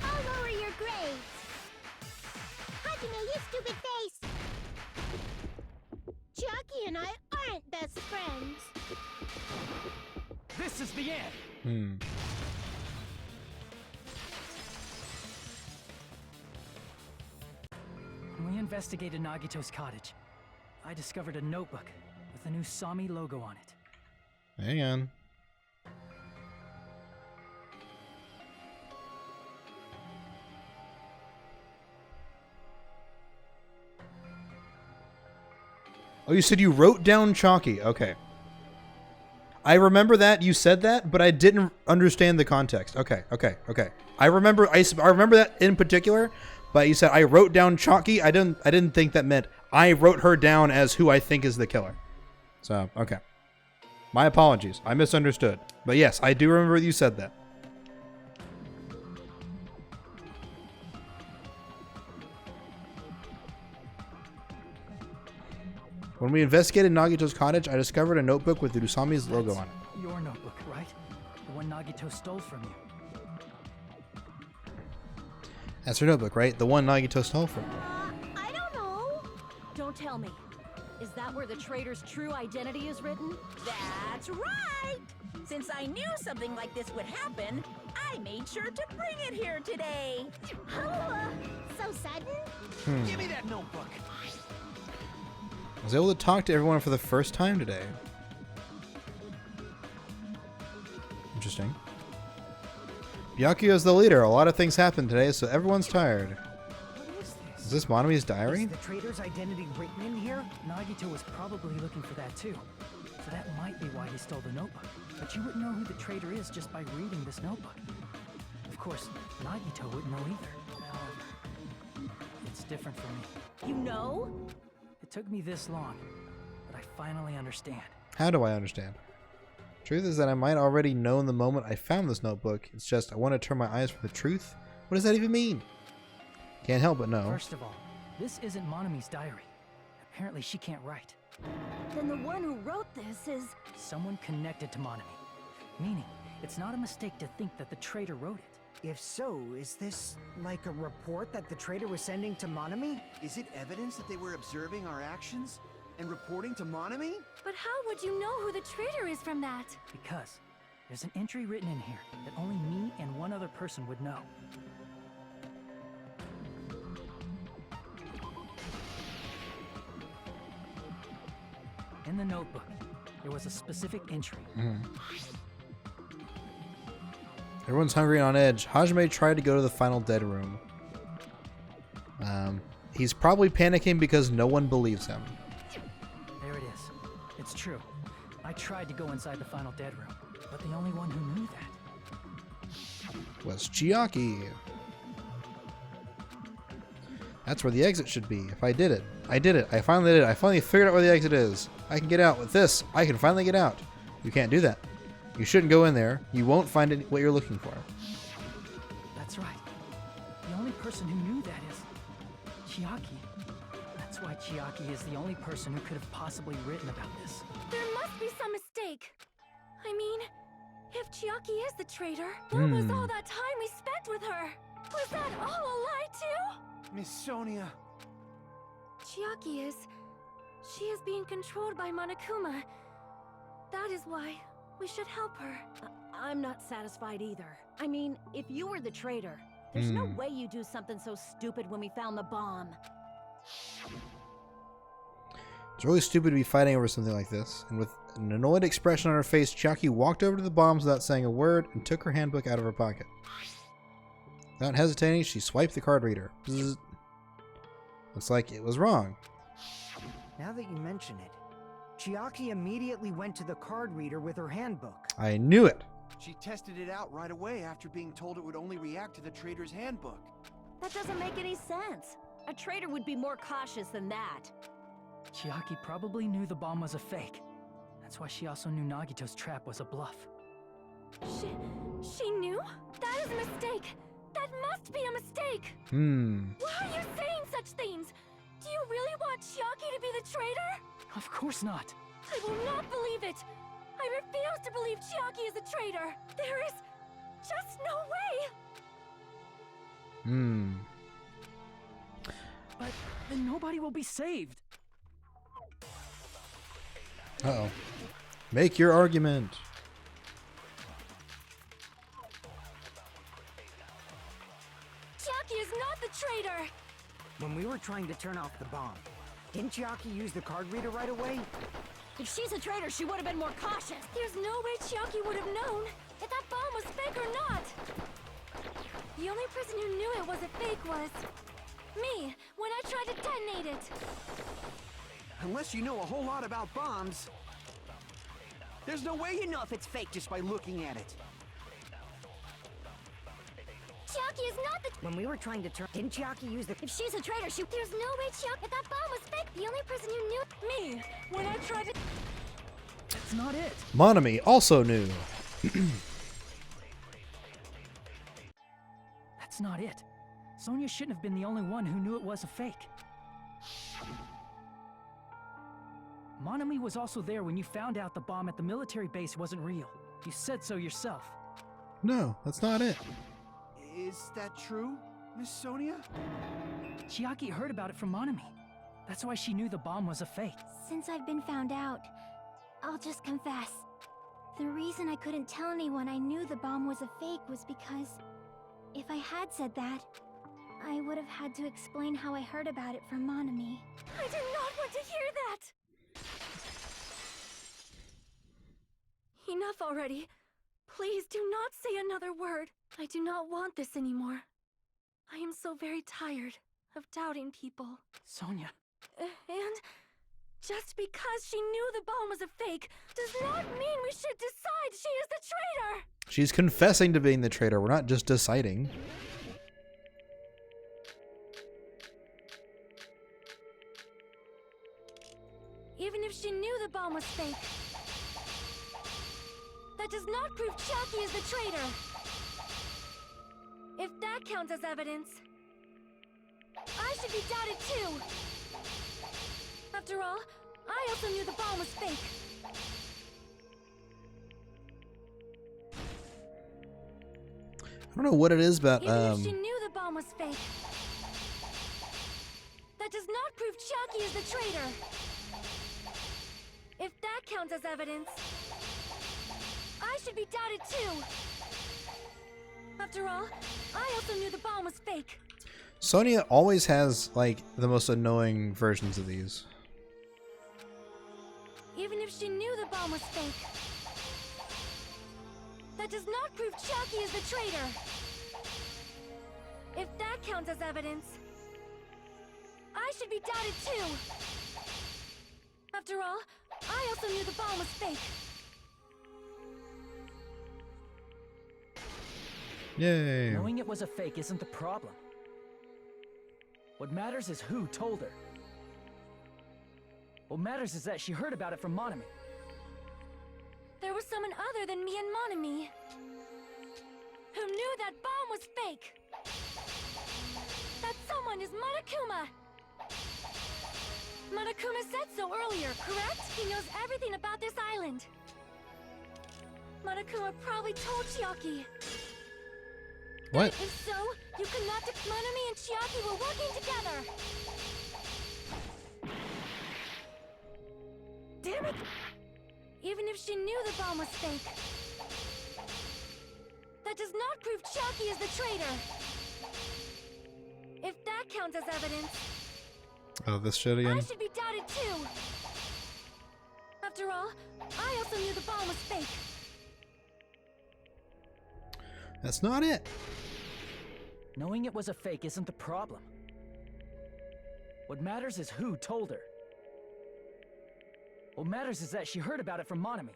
I'll lower your grades. Hajime, you stupid face. Chucky and I aren't best friends. This is the end. When we investigated Nagito's cottage, I discovered a notebook with the new Sami logo on it. Hang on. Oh, you said you wrote down Chalky. Okay. I remember that you said that, but I didn't understand the context. Okay. I remember that in particular, but you said I wrote down Chalky. I didn't think that meant I wrote her down as who I think is the killer. So, okay. My apologies. I misunderstood. But yes, I do remember you said that. When we investigated Nagito's cottage, I discovered a notebook with the Usami's logo on it. Your notebook, right? The one Nagito stole from you. That's her notebook, right? The one Nagito stole from. I don't know. Don't tell me. Is that where the traitor's true identity is written? That's right! Since I knew something like this would happen, I made sure to bring it here today. Oh, so sudden? Give me that notebook. I was able to talk to everyone for the first time today. Interesting. Byakuyo's the leader. A lot of things happened today, so everyone's tired. What is this? Is this Monomi's diary? Is the traitor's identity written in here? Nagito was probably looking for that too. So that might be why he stole the notebook. But you wouldn't know who the traitor is just by reading this notebook. Of course, Nagito wouldn't know either. It's different for me. You know? It took me this long, but I finally understand. How do I understand? Truth is that I might already know in the moment I found this notebook. It's just I want to turn my eyes from the truth. What does that even mean? Can't help but know. First of all, this isn't Monomi's diary. Apparently she can't write. Then the one who wrote this is... Someone connected to Monomi. Meaning, it's not a mistake to think that the traitor wrote it. If so, is this like a report that the traitor was sending to Monomi? Is it evidence that they were observing our actions and reporting to Monomi? But how would you know who the traitor is from that? Because there's an entry written in here that only me and one other person would know. In the notebook, there was a specific entry. Everyone's hungry and on edge. Hajime tried to go to the final dead room. He's probably panicking because no one believes him. There it is. It's true. I tried to go inside the final dead room, but the only one who knew that Was Chiaki. That's where the exit should be. If I did it. I did it. I finally did it. I finally figured out where the exit is. I can get out. With this, I can finally get out. You can't do that. You shouldn't go in there. You won't find what you're looking for. That's right. The only person who knew that is Chiaki. That's why Chiaki is the only person who could have possibly written about this. There must be some mistake. I mean, if Chiaki is the traitor, where was all that time we spent with her? Was that all a lie too? Miss Sonia. Chiaki is... She is being controlled by Monokuma. That is why we should help her. I'm not satisfied either. I mean, if you were the traitor, there's no way you'd do something so stupid when we found the bomb. It's really stupid to be fighting over something like this. And with an annoyed expression on her face, Chiaki walked over to the bombs without saying a word and took her handbook out of her pocket. Without hesitating, she swiped the card reader. Bzzz. Looks like it was wrong. Now that you mention it, Chiaki immediately went to the card reader with her handbook. I knew it. She tested it out right away after being told it would only react to the traitor's handbook. That doesn't make any sense. A traitor would be more cautious than that. Chiaki probably knew the bomb was a fake. That's why she also knew Nagito's trap was a bluff. She knew? That is a mistake. That must be a mistake. Why are you saying such things? Do you really want Chiaki to be the traitor? Of course not. I will not believe it. I refuse to believe Chiaki is a traitor. There is just no way. But then nobody will be saved. Uh-oh. Make your argument. Chiaki is not the traitor. When we were trying to turn off the bomb, didn't Chiaki use the card reader right away? If she's a traitor, she would have been more cautious. There's no way Chiaki would have known if that bomb was fake or not. The only person who knew it was a fake was me, when I tried to detonate it. Unless you know a whole lot about bombs, there's no way you know if it's fake just by looking at it. Chiaki is not the. When we were trying to turn, didn't Chiaki use the? If she's a traitor, there's no way Chiaki. If that bomb was fake, the only person who knew. Me. When I tried to. That's not it. Monami also knew. That's not it. Sonia shouldn't have been the only one who knew it was a fake. Monami was also there when you found out the bomb at the military base wasn't real. You said so yourself. No, that's not it. Is that true, Miss Sonia? Chiaki heard about it from Monami. That's why she knew the bomb was a fake. Since I've been found out, I'll just confess. The reason I couldn't tell anyone I knew the bomb was a fake was because if I had said that, I would have had to explain how I heard about it from Monami. I do not want to hear that. Enough already. Please do not say another word. I do not want this anymore. I am so very tired of doubting people. Sonia. And just because she knew the bomb was a fake does not mean we should decide she is the traitor! She's confessing to being the traitor. We're not just deciding. Even if she knew the bomb was fake, that does not prove Chiaki is the traitor. If that counts as evidence, I should be doubted too. After all, I also knew the bomb was fake. I don't know what it is about Even if she knew the bomb was fake, that does not prove Chiaki is the traitor. If that counts as evidence, I should be doubted too. After all, I also knew the bomb was fake. Sonia always has like the most annoying versions of these. Even if she knew the bomb was fake, that does not prove Chiaki is the traitor. If that counts as evidence, I should be doubted too. After all, I also knew the bomb was fake. Yay. Knowing it was a fake isn't the problem. What matters is who told her. What matters is that she heard about it from Monami. There was someone other than me and Monami who knew that bomb was fake. That someone is Monokuma. Monokuma said so earlier, correct? He knows everything about this island. Monokuma probably told Chiaki. What? If so, you cannot. Monami and Chiaki were working together. Damn it! Even if she knew the bomb was fake, that does not prove Chiaki is the traitor. If that counts as evidence, Oh, this shit again? I should be doubted too. After all, I also knew the bomb was fake. That's not it. Knowing it was a fake isn't the problem. What matters is who told her. What matters is that she heard about it from Monami.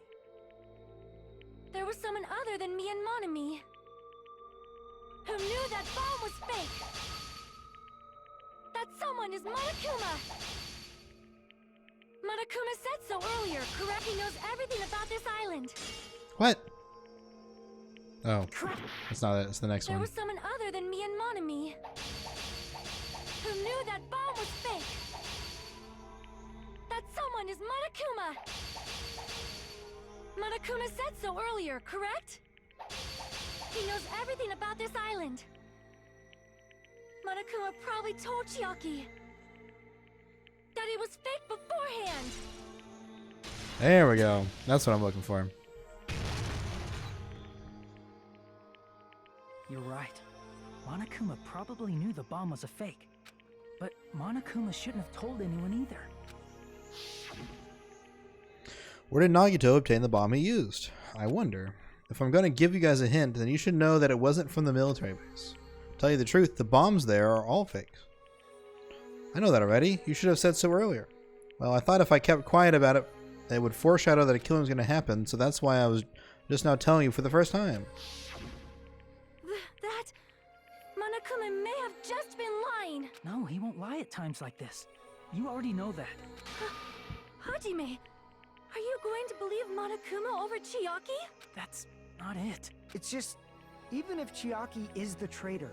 There was someone other than me and Monami who knew that bomb was fake. That someone is Monokuma. Monokuma said so earlier, correct? He knows everything about this island. What? Oh, Crap. that's not it. It's the next There one. was someone other than me and Monami who knew that bomb was fake. That someone is Monokuma. Monokuma said so earlier, correct? He knows everything about this island. Monokuma probably told Chiaki that it was fake beforehand. There we go. That's what I'm looking for. You're right. Monokuma probably knew the bomb was a fake. But Monokuma shouldn't have told anyone either. Where did Nagito obtain the bomb he used? I wonder. If I'm going to give you guys a hint, then you should know that it wasn't from the military base. Tell you the truth, the bombs there are all fake. I know that already. You should have said so earlier. Well, I thought if I kept quiet about it, it would foreshadow that a killing was going to happen, so that's why I was just now telling you for the first time. That... Monokuma may have just been lying. No, he won't lie at times like this. You already know that. Hajime, are you going to believe Monokuma over Chiaki? That's not it. It's just, even if Chiaki is the traitor,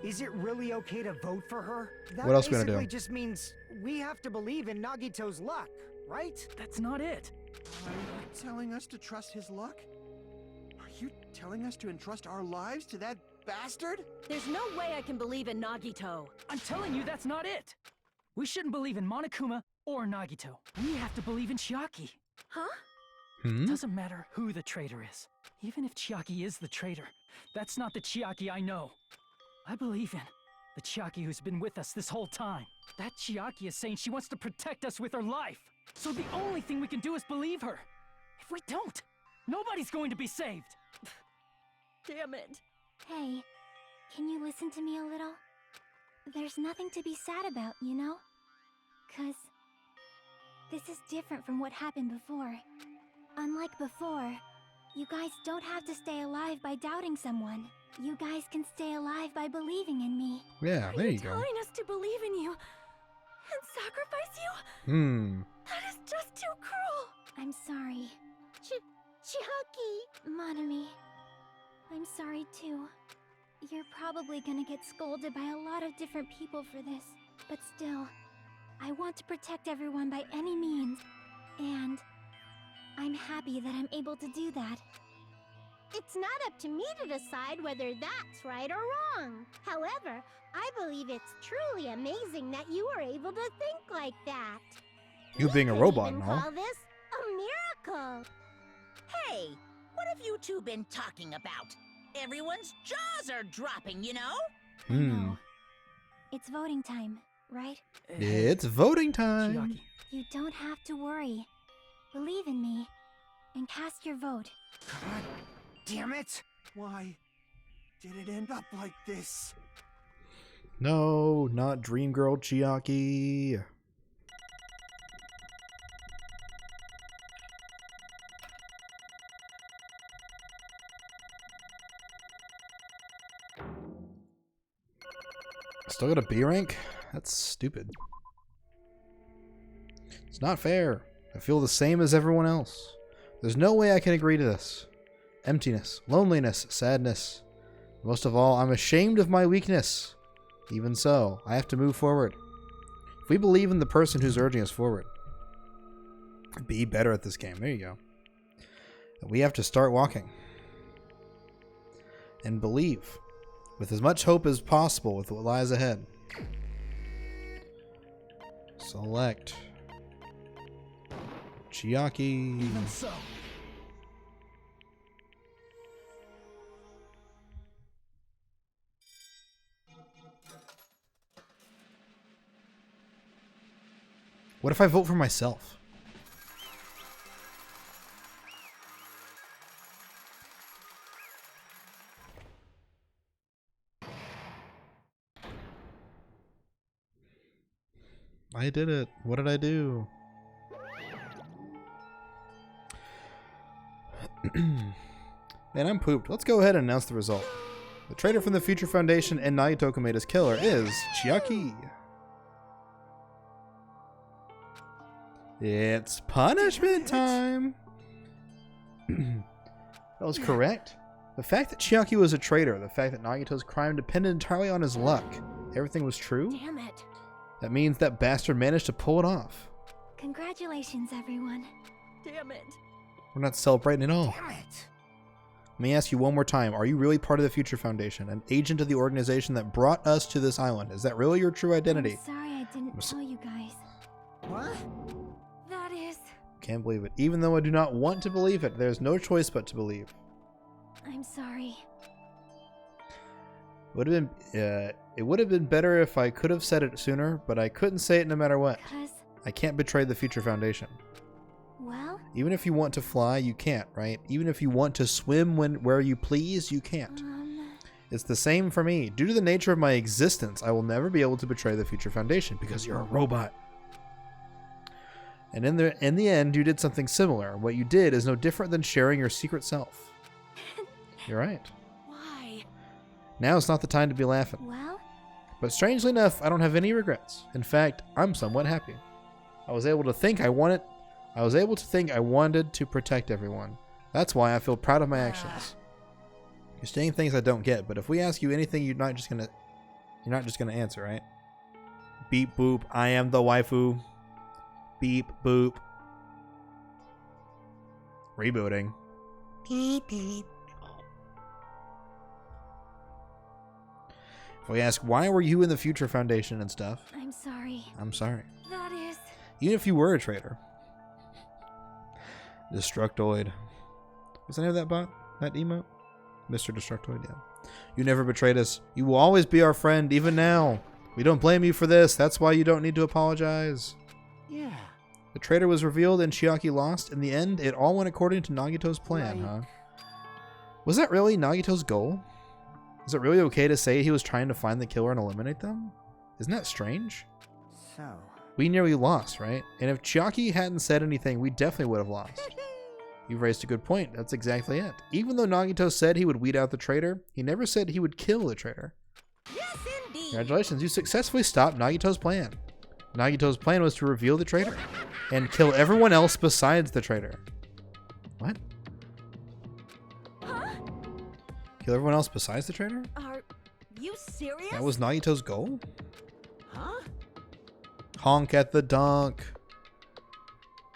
is it really okay to vote for her? That What else are we gonna basically do? just means we have to believe in Nagito's luck, right? That's not it. Are you telling us to trust his luck? Are you telling us to entrust our lives to that bastard? There's no way I can believe in Nagito. I'm telling you, that's not it. We shouldn't believe in Monokuma or Nagito. We have to believe in Chiaki. Huh? It doesn't matter who the traitor is. Even if Chiaki is the traitor, that's not the Chiaki I know. I believe in the Chiaki who's been with us this whole time. That Chiaki is saying she wants to protect us with her life. So the only thing we can do is believe her. If we don't, nobody's going to be saved. Damn it. Hey, can you listen to me a little? There's nothing to be sad about, you know? 'Cause this is different from what happened before. Unlike before, you guys don't have to stay alive by doubting someone. You guys can stay alive by believing in me. Yeah, there you Are go. telling us to believe in you and sacrifice you? That is just too cruel. I'm sorry. Chiaki! Monami, I'm sorry too. You're probably gonna get scolded by a lot of different people for this, but still, I want to protect everyone by any means, and I'm happy that I'm able to do that. It's not up to me to decide whether that's right or wrong. However, I believe it's truly amazing that you were able to think like that. You We being a could robot even and all. call this a miracle. Hey, what have you two been talking about? Everyone's jaws are dropping, you know? I know. It's voting time, right? It's voting time. Chiaki, You don't have to worry. Believe in me, and cast your vote. God damn it! Why did it end up like this? No, not Dream Girl Chiaki. Still got a B rank? That's stupid. It's not fair. I feel the same as everyone else. There's no way I can agree to this. Emptiness, loneliness, sadness. Most of all, I'm ashamed of my weakness. Even so, I have to move forward. If we believe in the person who's urging us forward, be better at this game. There you go. We have to start walking. And believe. With as much hope as possible with what lies ahead. Select. Chiaki. even so. What if I vote for myself? I did it. What did I do? Man, I'm pooped. Let's go ahead and announce the result. The traitor from the Future Foundation and Nagito Komeda's killer is Chiaki. It's punishment time. That was correct. The fact that Chiaki was a traitor, the fact that Nagito's crime depended entirely on his luck, everything was true. Damn it. That means that bastard managed to pull it off. Congratulations, everyone. Damn it. We're not celebrating at all. Damn it! Let me ask you one more time. Are you really part of the Future Foundation, an agent of the organization that brought us to this island? Is that really your true identity? I'm sorry I didn't tell you guys. What? That is... Can't believe it. Even though I do not want to believe it, there's no choice but to believe. I'm sorry. It would have been better if I could have said it sooner, but I couldn't say it no matter what. 'Cause, I can't betray the Future Foundation. well, Even if you want to fly, you can't, right? Even if you want to swim where you please, you can't. It's the same for me. Due to the nature of my existence, I will never be able to betray the Future Foundation because you're a robot. And in the end, you did something similar. What you did is no different than sharing your secret self. You're right. Why? Now is not the time to be laughing. Well, But strangely enough, I don't have any regrets. In fact, I'm somewhat happy. I was able to think I wanted to protect everyone. That's why I feel proud of my actions. You're saying things I don't get, but if we ask you anything, you're not just gonna answer, right? Beep boop, I am the waifu. Beep boop. Rebooting. Beep beep. If we ask, why were you in the Future Foundation and stuff? I'm sorry. I'm sorry. That is... Even if you were a traitor. Destructoid. Was the name of that bot? That emote? Mr. Destructoid, yeah. You never betrayed us. You will always be our friend, even now. We don't blame you for this. That's why you don't need to apologize. Yeah. The traitor was revealed and Chiaki lost. In the end, it all went according to Nagito's plan, huh? Was that really Nagito's goal? Is it really okay to say he was trying to find the killer and eliminate them? Isn't that strange? So. We nearly lost, right? And if Chiaki hadn't said anything, we definitely would have lost. You've raised a good point. That's exactly it. Even though Nagito said he would weed out the traitor, he never said he would kill the traitor. Yes, indeed. Congratulations, you successfully stopped Nagito's plan. Nagito's plan was to reveal the traitor and kill everyone else besides the traitor. What? Huh? Kill everyone else besides the traitor? Are you serious? That was Nagito's goal? Huh? Honk at the donk.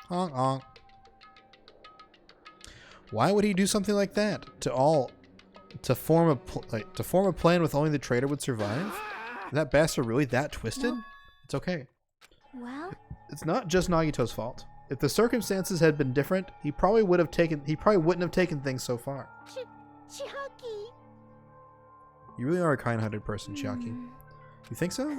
Honk honk. Why would he do something like that? To form a plan with only the traitor would survive? Is that bastard really that twisted? It's okay. Well, It's not just Nagito's fault. If the circumstances had been different, he probably wouldn't have taken things so far. Chiaki. You really are a kind-hearted person, Chiaki. You think so?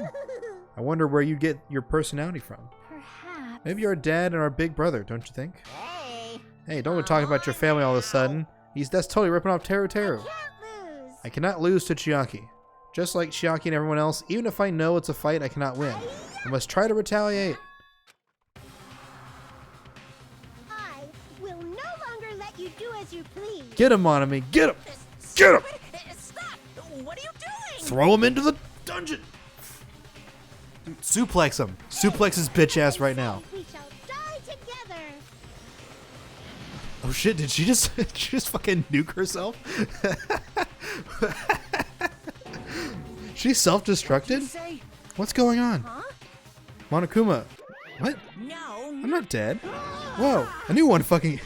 I wonder where you get your personality from. perhaps. Maybe our dad and our big brother, don't you think? Hey. Hey, don't go talking about your family all of a sudden. That's totally ripping off Teru Teru. Can't lose. I cannot lose to Chiaki. Just like Chiaki and everyone else, even if I know it's a fight, I cannot win. I must try to retaliate. I will no longer let you do as you please. Get him, Monami. Get him. Get him. Stop! What are you doing? Throw him into the dungeon. Dude, suplex him. Suplex his bitch ass right now. We shall die together. Oh shit, did she just fucking nuke herself? She self-destructed? Say? What's going on? Huh? Monokuma. What? No. I'm not dead. Whoa, a new one fucking...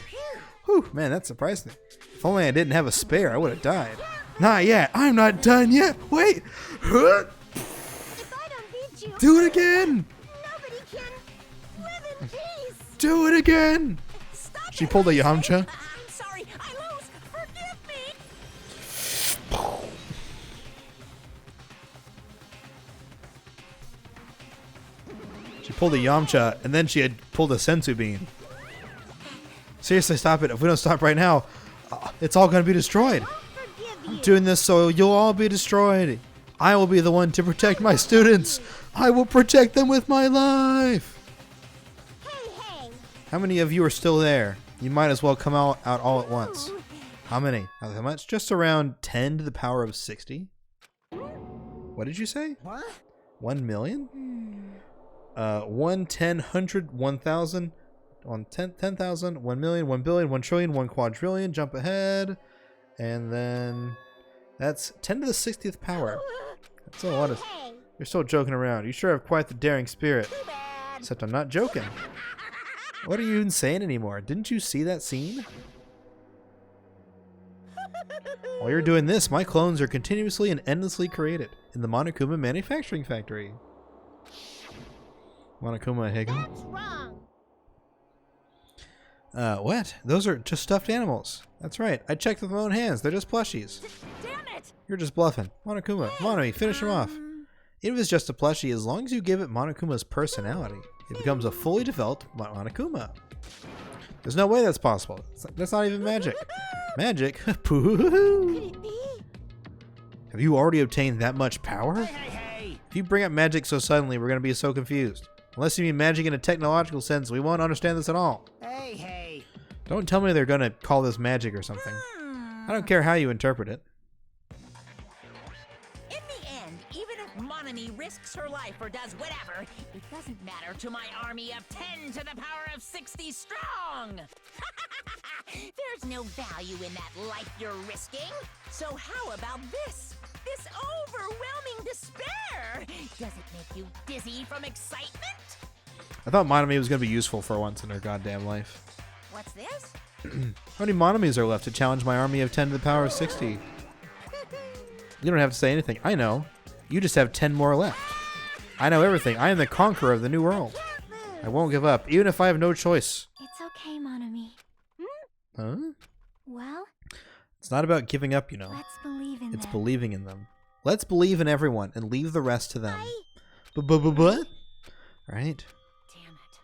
Whew, man, that surprised me. If only I didn't have a spare, I would have died. Not yet. I'm not done yet. Wait. If I don't beat you, Do it again. nobody can live in peace. Do it again. Stop She it. pulled a Yamcha. I'm sorry. I lose. Forgive me. She pulled a Yamcha, and then she had pulled a Sensu Bean. Seriously, stop it. If we don't stop right now, it's all going to be destroyed. Forgive I'm you. doing this so you'll all be destroyed. I will be the one to protect my students. I will protect them with my life. Hey, hey. How many of you are still there? You might as well come out all at once. How many? How much? Just around 10 to the power of 60? What did you say? What? 1 million? 1, 10, 100, 1,000, 10,000, 1 million, 1 billion, 1 trillion, 1 quadrillion, jump ahead, and then that's 10 to the 60th power. That's a lot of... Hey. You're still joking around. You sure have quite the daring spirit. Too bad. Except I'm not joking. What are you even saying anymore? Didn't you see that scene? While you're doing this, my clones are continuously and endlessly created in the Monokuma manufacturing factory. Monokuma Higum. That's wrong. What? Those are just stuffed animals. That's right. I checked with my own hands. They're just plushies. Damn it! You're just bluffing. Monokuma, Monomi, finish him off. Even if it's just a plushie, as long as you give it Monokuma's personality, it becomes a fully developed Monokuma. There's no way that's possible. That's not even magic. Magic? Pooh. Could it be? Have you already obtained that much power? Hey, hey, hey! If you bring up magic so suddenly, we're going to be so confused. Unless you mean magic in a technological sense, we won't understand this at all. Hey. Don't tell me they're gonna call this magic or something. I don't care how you interpret it. In the end, even if Monomi risks her life or does whatever, it doesn't matter to my army of 10 to the power of 60 strong! There's no value in that life you're risking. So how about this? This overwhelming despair! Does it make you dizzy from excitement? I thought Monomi was gonna be useful for once in her goddamn life. What's this? How many Monomis are left to challenge my army of 10 to the power of 60? You don't have to say anything. I know. You just have 10 more left. I know everything. I am the conqueror of the new world. I won't give up, even if I have no choice. It's okay, Monomi. Huh? Well, It's not about giving up, you know. let's believe in It's them. believing in them. Let's believe in everyone and leave the rest to them. What? Right? Damn it.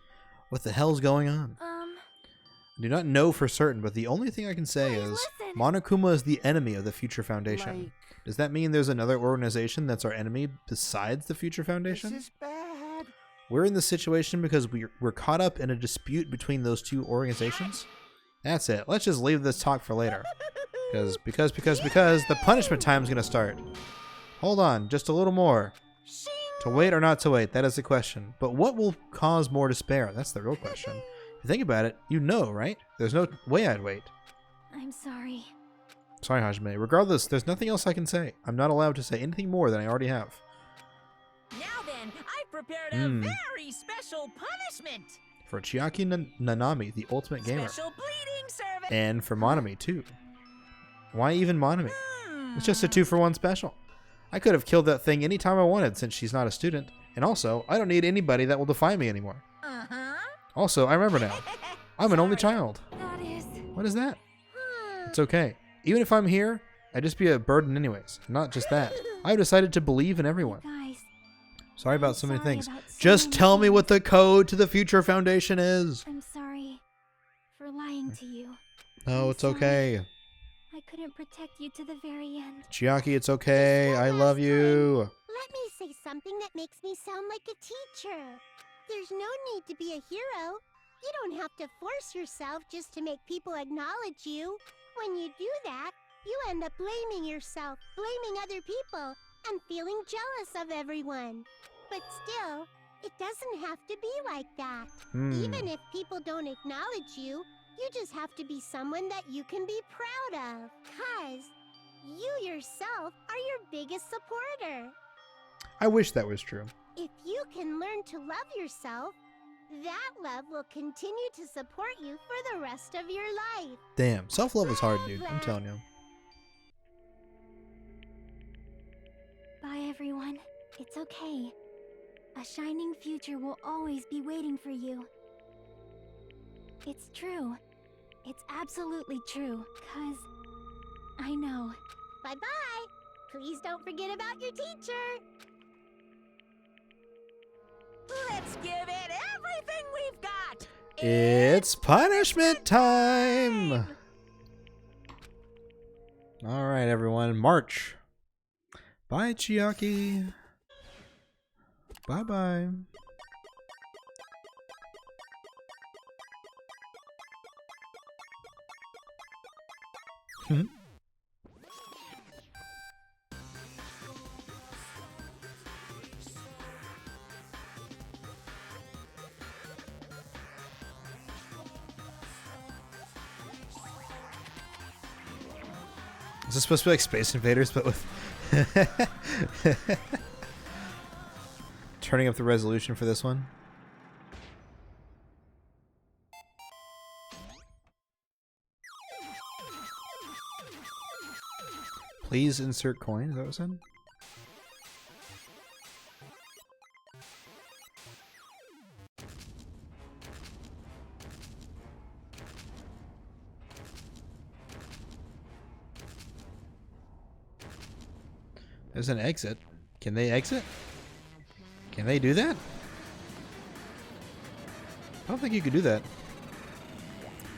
What the hell's going on? I do not know for certain, but the only thing I can say is listen. Monokuma is the enemy of the Future Foundation. Like, Does that mean there's another organization that's our enemy besides the Future this Foundation? is bad. We're in this situation because we're caught up in a dispute between those two organizations? That's it. Let's just leave this talk for later. Because the punishment time is going to start. Hold on, just a little more. To wait or not to wait, that is the question. But what will cause more despair? That's the real question. If you think about it, you know, right? There's no way I'd wait. I'm sorry. Sorry, Hajime. Regardless, there's nothing else I can say. I'm not allowed to say anything more than I already have. Now then, I've prepared a very special punishment. For Chiaki Nanami, the ultimate gamer. Special bleeding service. And for Monomi, too. Why even Monomi? It's just a 2-for-1 special. I could have killed that thing anytime I wanted since she's not a student. And also, I don't need anybody that will defy me anymore. Uh-huh. Also, I remember now. I'm an only child. That is... What is that? It's okay. Even if I'm here, I'd just be a burden anyways. Not just that. I've decided to believe in everyone. Guys, Sorry about so many sorry things. about so Just many tell me things. what the code to the Future Foundation is. I'm sorry for lying to you. No, I'm it's sorry. okay. I couldn't protect you to the very end. Chiaki, it's okay. I love you. Let me say something that makes me sound like a teacher. There's no need to be a hero. You don't have to force yourself just to make people acknowledge you. When you do that, you end up blaming yourself, blaming other people, and feeling jealous of everyone. But still, it doesn't have to be like that. Even if people don't acknowledge you, you just have to be someone that you can be proud of. 'Cause you yourself are your biggest supporter. I wish that was true. If you can learn to love yourself, that love will continue to support you for the rest of your life. Damn, self-love is hard, dude. I'm telling you. Bye, everyone. It's okay. A shining future will always be waiting for you. It's true. It's absolutely true. 'Cause I know. Bye-bye. Please don't forget about your teacher. Let's give it everything we've got. It's punishment time! Alright, everyone. March. Bye, Chiaki. Bye-bye. Is this supposed to be like Space Invaders, but with turning up the resolution for this one? Please insert coin. Is that what it said? There's an exit. Can they exit? Can they do that? I don't think you could do that.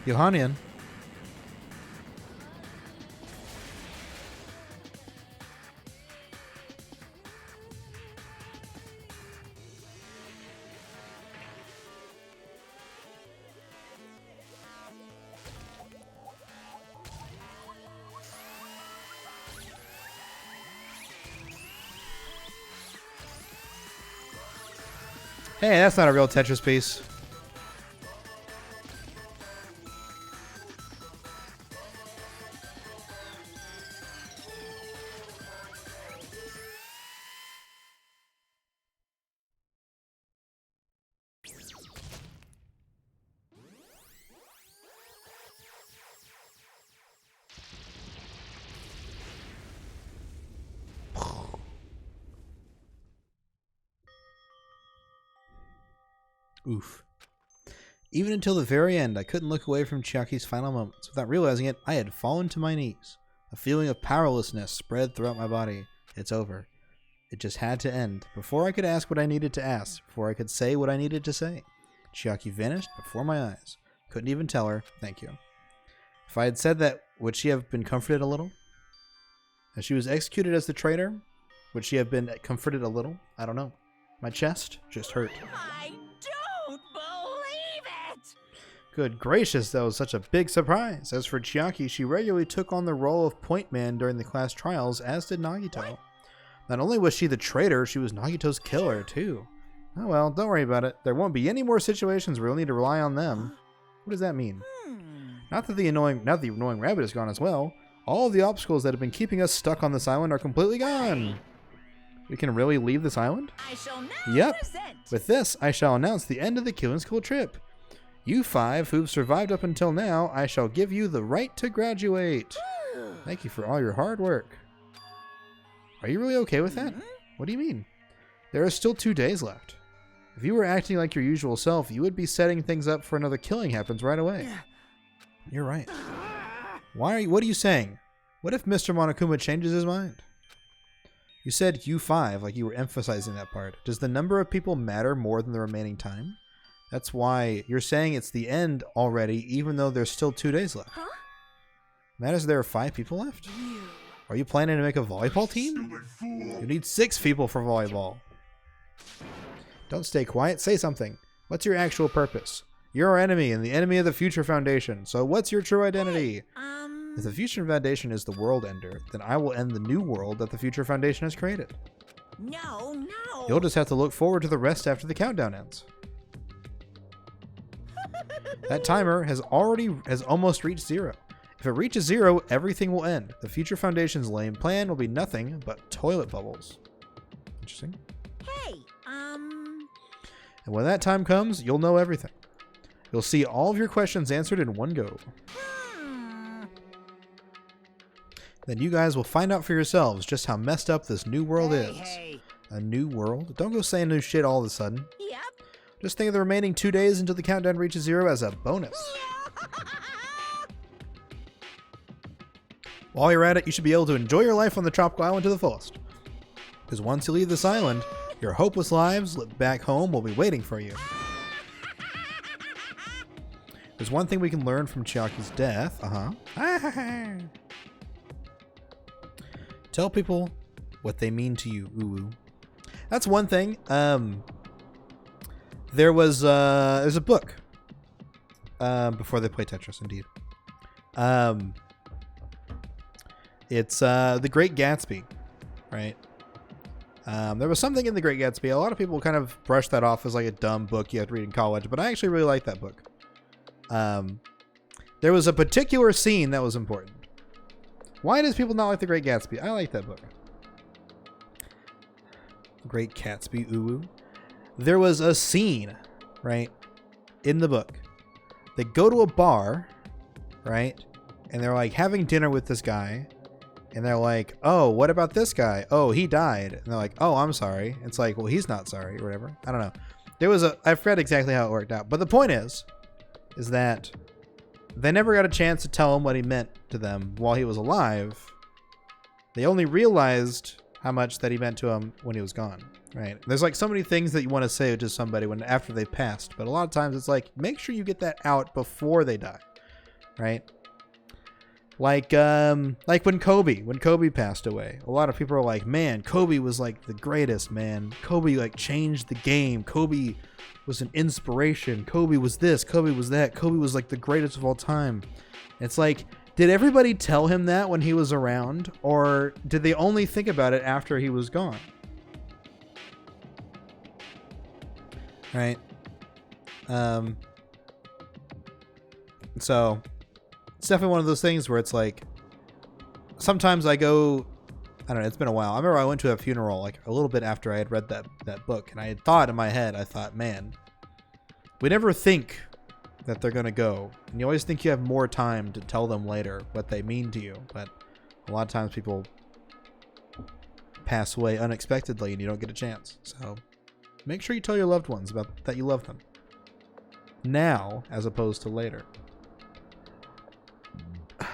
Johannian. Hey, that's not a real Tetris piece. Oof. Even until the very end, I couldn't look away from Chiaki's final moments. Without realizing it, I had fallen to my knees. A feeling of powerlessness spread throughout my body. It's over. It just had to end. Before I could ask what I needed to ask, before I could say what I needed to say. Chiaki vanished before my eyes. Couldn't even tell her, thank you. If I had said that, would she have been comforted a little? As she was executed as the traitor, would she have been comforted a little? I don't know. My chest just hurt. I don't believe it! Good gracious, that was such a big surprise. As for Chiaki, she regularly took on the role of point man during the class trials, as did Nagito. What? Not only was she the traitor, she was Nagito's killer, too. Oh well, don't worry about it. There won't be any more situations where you'll need to rely on them. What does that mean? Not that the annoying rabbit is gone as well. All of the obstacles that have been keeping us stuck on this island are completely gone. We can really leave this island? I shall now Yep. present. With this, I shall announce the end of the Killing School trip. You 5 who've survived up until now, I shall give you the right to graduate. Thank you for all your hard work. Are you really okay with that? What do you mean? There are still 2 days left. If you were acting like your usual self, you would be setting things up for another killing happens right away. You're right. What are you saying? What if Mr. Monokuma changes his mind? You said you 5, like you were emphasizing that part. Does the number of people matter more than the remaining time? That's why you're saying it's the end already, even though there's still 2 days left. Huh? Matters there are 5 people left? Are you planning to make a volleyball team? You need 6 people for volleyball. Don't stay quiet, say something. What's your actual purpose? You're our enemy and the enemy of the Future Foundation, so what's your true identity? If the Future Foundation is the world ender, then I will end the new world that the Future Foundation has created. No. You'll just have to look forward to the rest after the countdown ends. That timer has almost reached 0. If it reaches 0, everything will end. The Future Foundation's lame plan will be nothing but toilet bubbles. Interesting. Hey, And when that time comes, you'll know everything. You'll see all of your questions answered in one go. Then you guys will find out for yourselves just how messed up this new world is. Hey. A new world? Don't go saying new shit all of a sudden. Yep. Just think of the remaining 2 days until the countdown reaches 0 as a bonus. While you're at it, you should be able to enjoy your life on the tropical island to the fullest. Because once you leave this island, your hopeless lives lived back home will be waiting for you. There's one thing we can learn from Chiaki's death. Tell people what they mean to you, Uwu. That's one thing. There's a book. Before they play Tetris, indeed. It's The Great Gatsby, right? There was something in The Great Gatsby. A lot of people kind of brush that off as like a dumb book you have to read in college, but I actually really like that book. There was a particular scene that was important. Why does people not like The Great Gatsby? I like that book. Great Gatsby, Uwu. There was a scene, right, in the book. They go to a bar, right, and they're like having dinner with this guy, and they're like, oh, what about this guy? Oh, he died. And they're like, oh, I'm sorry. It's like, well, he's not sorry or whatever. I don't know. I forget exactly how it worked out. But the point is that they never got a chance to tell him what he meant to them while he was alive. They only realized how much that he meant to him when he was gone, right? There's like so many things that you want to say to somebody after they passed, but a lot of times it's like, make sure you get that out before they die, right? Like when Kobe passed away, a lot of people are like, man, Kobe was like the greatest, man. Kobe like changed the game. Kobe was an inspiration. Kobe was this, Kobe was that. Kobe was like the greatest of all time. It's like, did everybody tell him that when he was around, or did they only think about it after he was gone? right? So it's definitely one of those things where it's like sometimes I go, I don't know, it's been a while. I remember I went to a funeral like a little bit after I had read that book, and I had thought in my head, I thought, man, we never think that they're gonna go, and you always think you have more time to tell them later what they mean to you, but a lot of times people pass away unexpectedly and you don't get a chance. So make sure you tell your loved ones about that you love them now as opposed to later.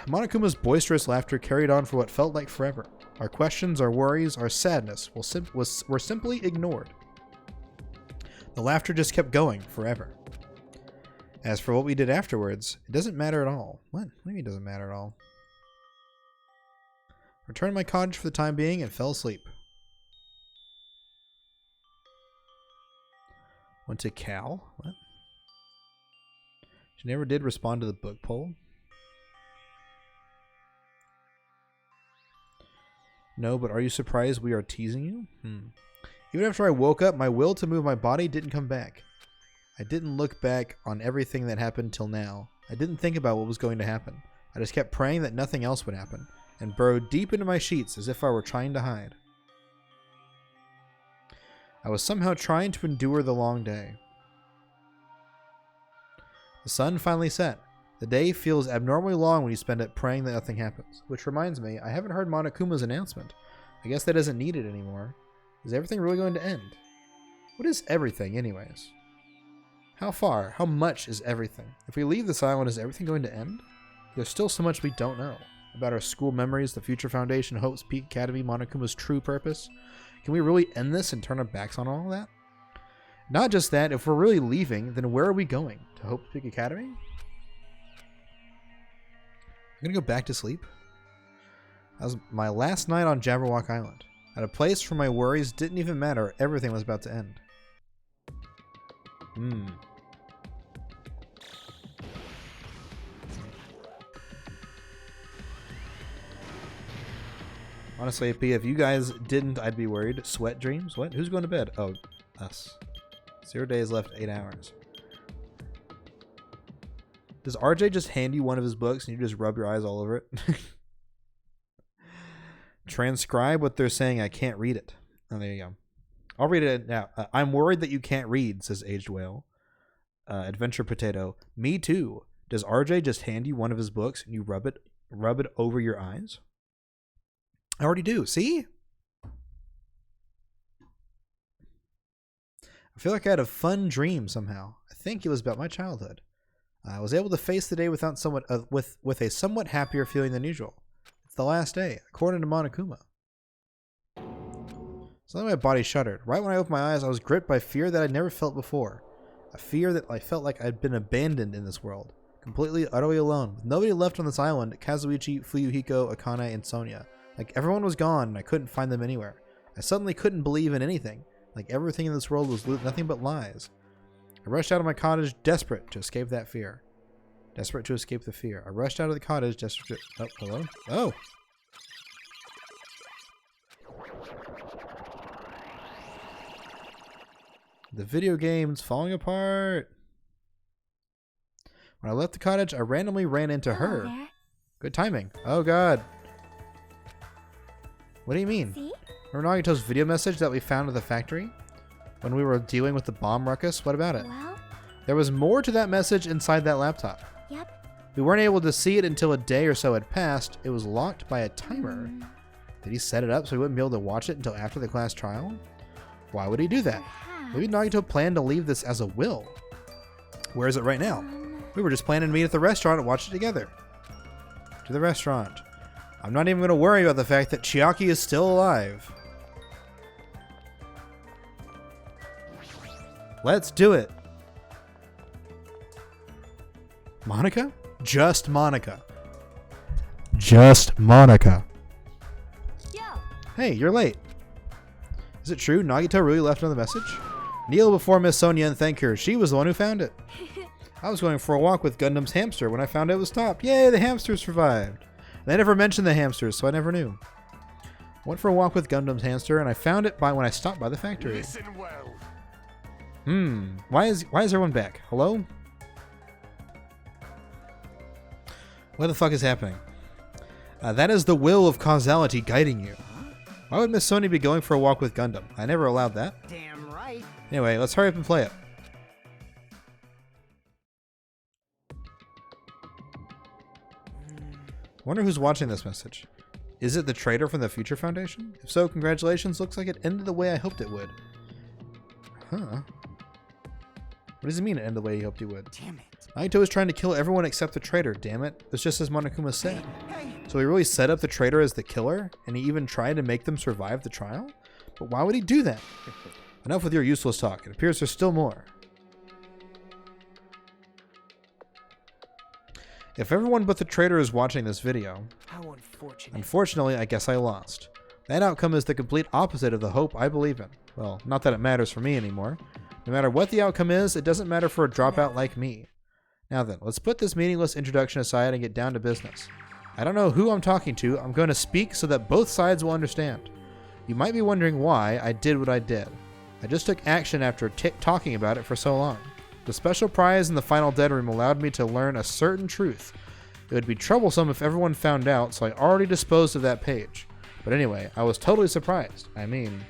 Monokuma's boisterous laughter carried on for what felt like forever. Our questions, our worries, our sadness were simply ignored. The laughter just kept going forever. As for what we did afterwards, it doesn't matter at all. What do you mean it doesn't matter at all? Returned to my cottage for the time being and fell asleep. Went to Cal? What? She never did respond to the book poll. No, but are you surprised we are teasing you? Even after I woke up, my will to move my body didn't come back. I didn't look back on everything that happened till now. I didn't think about what was going to happen. I just kept praying that nothing else would happen, and burrowed deep into my sheets as if I were trying to hide. I was somehow trying to endure the long day. The sun finally set. The day feels abnormally long when you spend it praying that nothing happens. Which reminds me, I haven't heard Monokuma's announcement. I guess that isn't needed anymore. Is everything really going to end? What is everything, anyways? How far? How much is everything? If we leave this island, is everything going to end? There's still so much we don't know. About our school memories, the future foundation, hopes, Peak Academy, Monokuma's true purpose. Can we really end this and turn our backs on all that? Not just that, if we're really leaving, then where are we going? To Hope's Peak Academy? I'm gonna go back to sleep. That was my last night on Jabberwock Island. At a place where my worries didn't even matter, everything was about to end. Honestly, if you guys didn't, I'd be worried. Sweat dreams? What? Who's going to bed? Oh, us. 0 days left, 8 hours. Does RJ just hand you one of his books and you just rub your eyes all over it? Transcribe what they're saying. I can't read it. Oh, there you go. I'll read it now. I'm worried that you can't read, says Aged Whale. Adventure Potato. Me too. Does RJ just hand you one of his books and you rub it over your eyes? I already do. See? I feel like I had a fun dream somehow. I think it was about my childhood. I was able to face the day with a somewhat happier feeling than usual. It's the last day, according to Monokuma. Suddenly my body shuddered. Right when I opened my eyes, I was gripped by fear that I'd never felt before. A fear that I felt like I'd been abandoned in this world. Completely, utterly alone. With nobody left on this island, Kazuichi, Fuyuhiko, Akane, and Sonia. Like everyone was gone and I couldn't find them anywhere. I suddenly couldn't believe in anything. Like everything in this world was nothing but lies. I rushed out of my cottage, desperate to escape that fear. Desperate to escape the fear. I rushed out of the cottage, desperate to... Oh, hello? Oh! The video game's falling apart. When I left the cottage, I randomly ran into her. There. Good timing. Oh, God. What do you mean? See? Remember Nagito's video message that we found at the factory? When we were dealing with the bomb ruckus? What about it? Well, There was more to that message inside that laptop. yep. We weren't able to see it until a day or so had passed. It was locked by a timer. Did he set it up so we wouldn't be able to watch it until after the class trial? Why would he do that? Perhaps. Maybe Nagito planned to leave this as a will. Where is it right now? We were just planning to meet at the restaurant and watch it together. To the restaurant. I'm not even going to worry about the fact that Chiaki is still alive. Let's do it. Monica? Just Monica. Just Monica. Yo! Hey, you're late. Is it true Nagito really left another message? Kneel before Miss Sonia and thank her. She was the one who found it. I was going for a walk with Gundam's hamster when I found it was stopped. Yay, the hamster survived. They never mentioned the hamsters, so I never knew. I went for a walk with Gundam's hamster, and I found it when I stopped by the factory. Listen well. Why is everyone back? Hello? What the fuck is happening? That is the will of causality guiding you. Why would Miss Sony be going for a walk with Gundam? I never allowed that. Damn right. Anyway, let's hurry up and play it. Wonder who's watching this message. Is it the traitor from the Future Foundation? If so, congratulations. Looks like it ended the way I hoped it would. Huh. What does it mean it ended the way he hoped he would? Damn it. Naito was trying to kill everyone except the traitor, damn it. It's just as Monokuma said. Hey, So he really set up the traitor as the killer, and he even tried to make them survive the trial? But why would he do that? Enough with your useless talk. It appears there's still more. If everyone but the traitor is watching this video, how unfortunate. unfortunately, I guess I lost. That outcome is the complete opposite of the hope I believe in. Well, not that it matters for me anymore. No matter what the outcome is, it doesn't matter for a dropout like me. Now then, let's put this meaningless introduction aside and get down to business. I don't know who I'm talking to. I'm going to speak so that both sides will understand. You might be wondering why I did what I did. I just took action after talking about it for so long. The special prize in the final dead room allowed me to learn a certain truth. It would be troublesome if everyone found out, so I already disposed of that page. But anyway, I was totally surprised. I mean...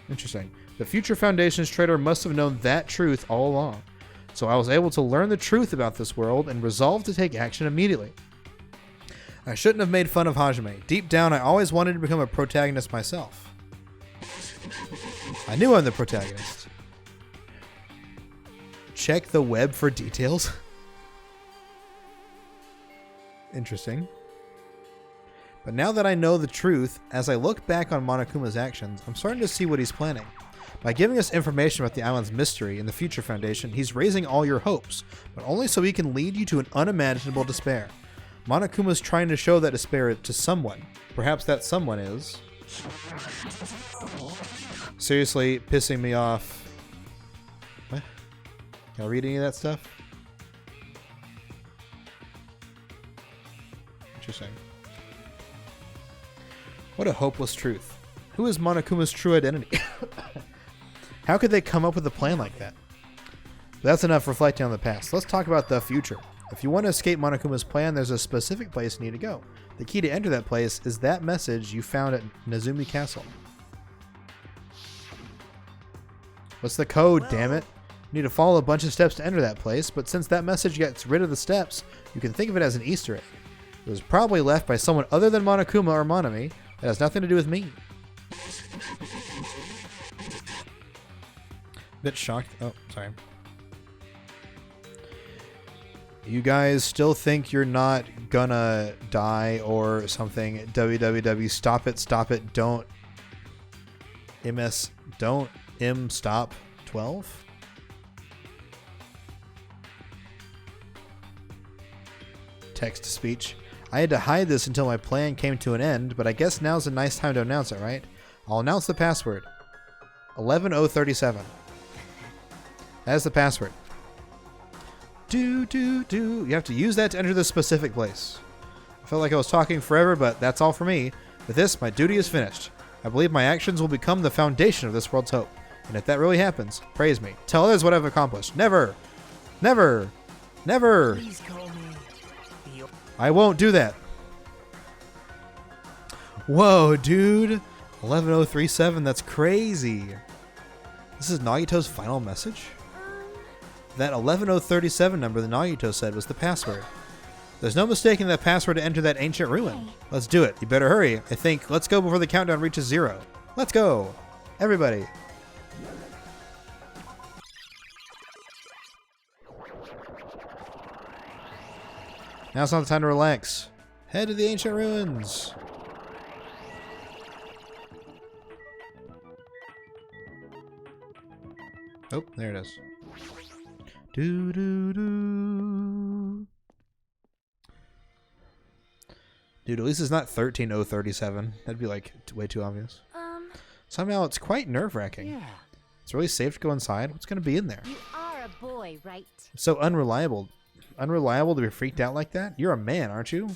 Interesting. The Future Foundation's traitor must have known that truth all along. So I was able to learn the truth about this world and resolved to take action immediately. I shouldn't have made fun of Hajime. Deep down, I always wanted to become a protagonist myself. I knew I'm the protagonist. Check the web for details. Interesting. But now that I know the truth, as I look back on Monokuma's actions, I'm starting to see what he's planning. By giving us information about the island's mystery in the Future Foundation, he's raising all your hopes, but only so he can lead you to an unimaginable despair. Monokuma's trying to show that despair to someone. Perhaps that someone is... Seriously, pissing me off. What? Can I read any of that stuff? Interesting. What a hopeless truth. Who is Monokuma's true identity? How could they come up with a plan like that? But that's enough reflecting on the past. Let's talk about the future. If you want to escape Monokuma's plan, there's a specific place you need to go. The key to enter that place is that message you found at Nezumi Castle. What's the code, damn it? You need to follow a bunch of steps to enter that place, but since that message gets rid of the steps, you can think of it as an Easter egg. It was probably left by someone other than Monokuma or Monami. It has nothing to do with me. Bit shocked. Oh, sorry. You guys still think you're not gonna die or something? www. Stop it. Don't. Don't stop 12? Text to speech. I had to hide this until my plan came to an end, but I guess now's a nice time to announce it, right? I'll announce the password. 11037. That is the password. You have to use that to enter this specific place. I felt like I was talking forever, but that's all for me. With this, my duty is finished. I believe my actions will become the foundation of this world's hope. And if that really happens, praise me. Tell others what I've accomplished. Never! Never! Never! Please call me. I won't do that. Whoa, dude. 11037, that's crazy. This is Nagito's final message? That 11037 number that Nagito said was the password. There's no mistaking that password to enter that ancient ruin. Let's do it. You better hurry. I think let's go before the countdown reaches 0. Let's go. Everybody. Now's not the time to relax. Head to the ancient ruins. Oh, there it is. Dude, at least it's not 13037. That'd be like way too obvious. Somehow it's quite nerve-wracking. Yeah. It's really safe to go inside. What's going to be in there? You are a boy, right? It's so unreliable. Unreliable to be freaked out like that? You're a man, aren't you?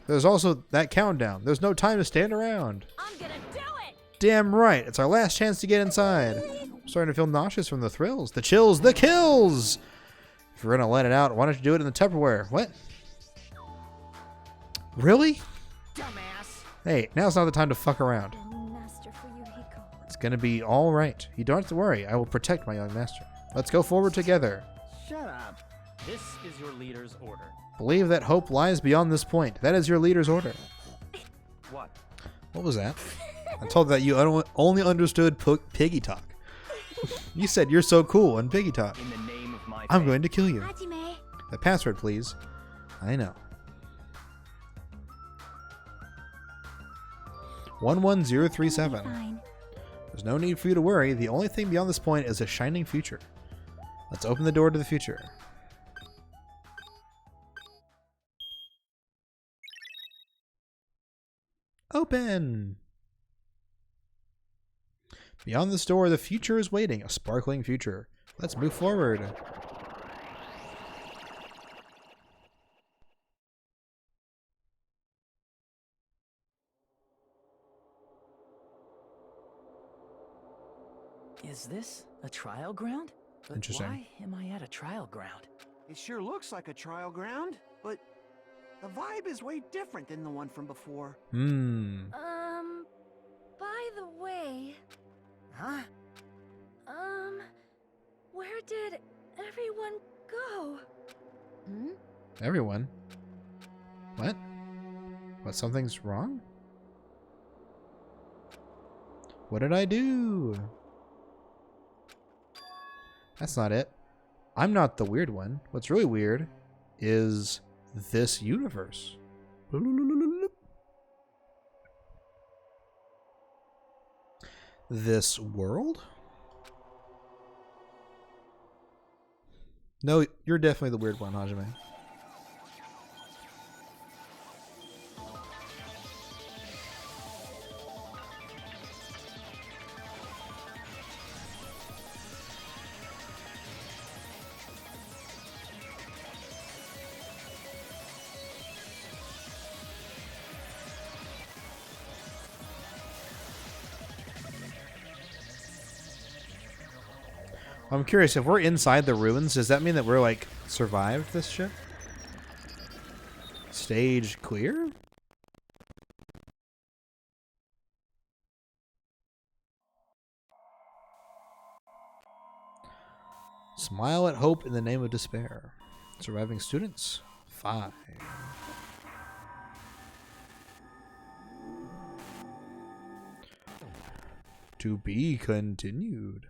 There's also that countdown. There's no time to stand around. I'm gonna do it! Damn right. It's our last chance to get inside. I'm starting to feel nauseous from the thrills, the chills, the kills. If you're gonna let it out, why don't you do it in the Tupperware? What? Really? Dumbass. Hey, now's not the time to fuck around. Master for Yuhiko. It's gonna be all right. You don't have to worry. I will protect my young master. Let's go forward together. Shut up. This is your leader's order. Believe that hope lies beyond this point. That is your leader's order. What? What was that? I'm told that you only understood piggy talk. You said you're so cool in piggy talk. In the name of my I'm faith. going to kill you. Hajime. The password, please. I know. 11037. Fine. There's no need for you to worry. The only thing beyond this point is a shining future. Let's open the door to the future. Open! Beyond this door, the future is waiting. A sparkling future. Let's move forward. Is this a trial ground? But Interesting. why am I at a trial ground? It sure looks like a trial ground, but the vibe is way different than the one from before. By the way, Huh? where did everyone go? Everyone. What? What, something's wrong? What did I do? That's not it. I'm not the weird one. What's really weird is this universe. This world? No, you're definitely the weird one, Hajime. I'm curious, if we're inside the ruins, does that mean that we're, like, survived this shit? Stage clear? Smile at hope in the name of despair. Surviving students? 5. To be continued.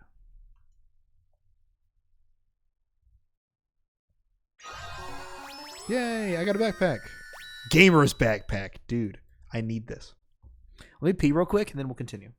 Yay, I got a backpack. Gamer's backpack. Dude, I need this. Let me pee real quick and then we'll continue.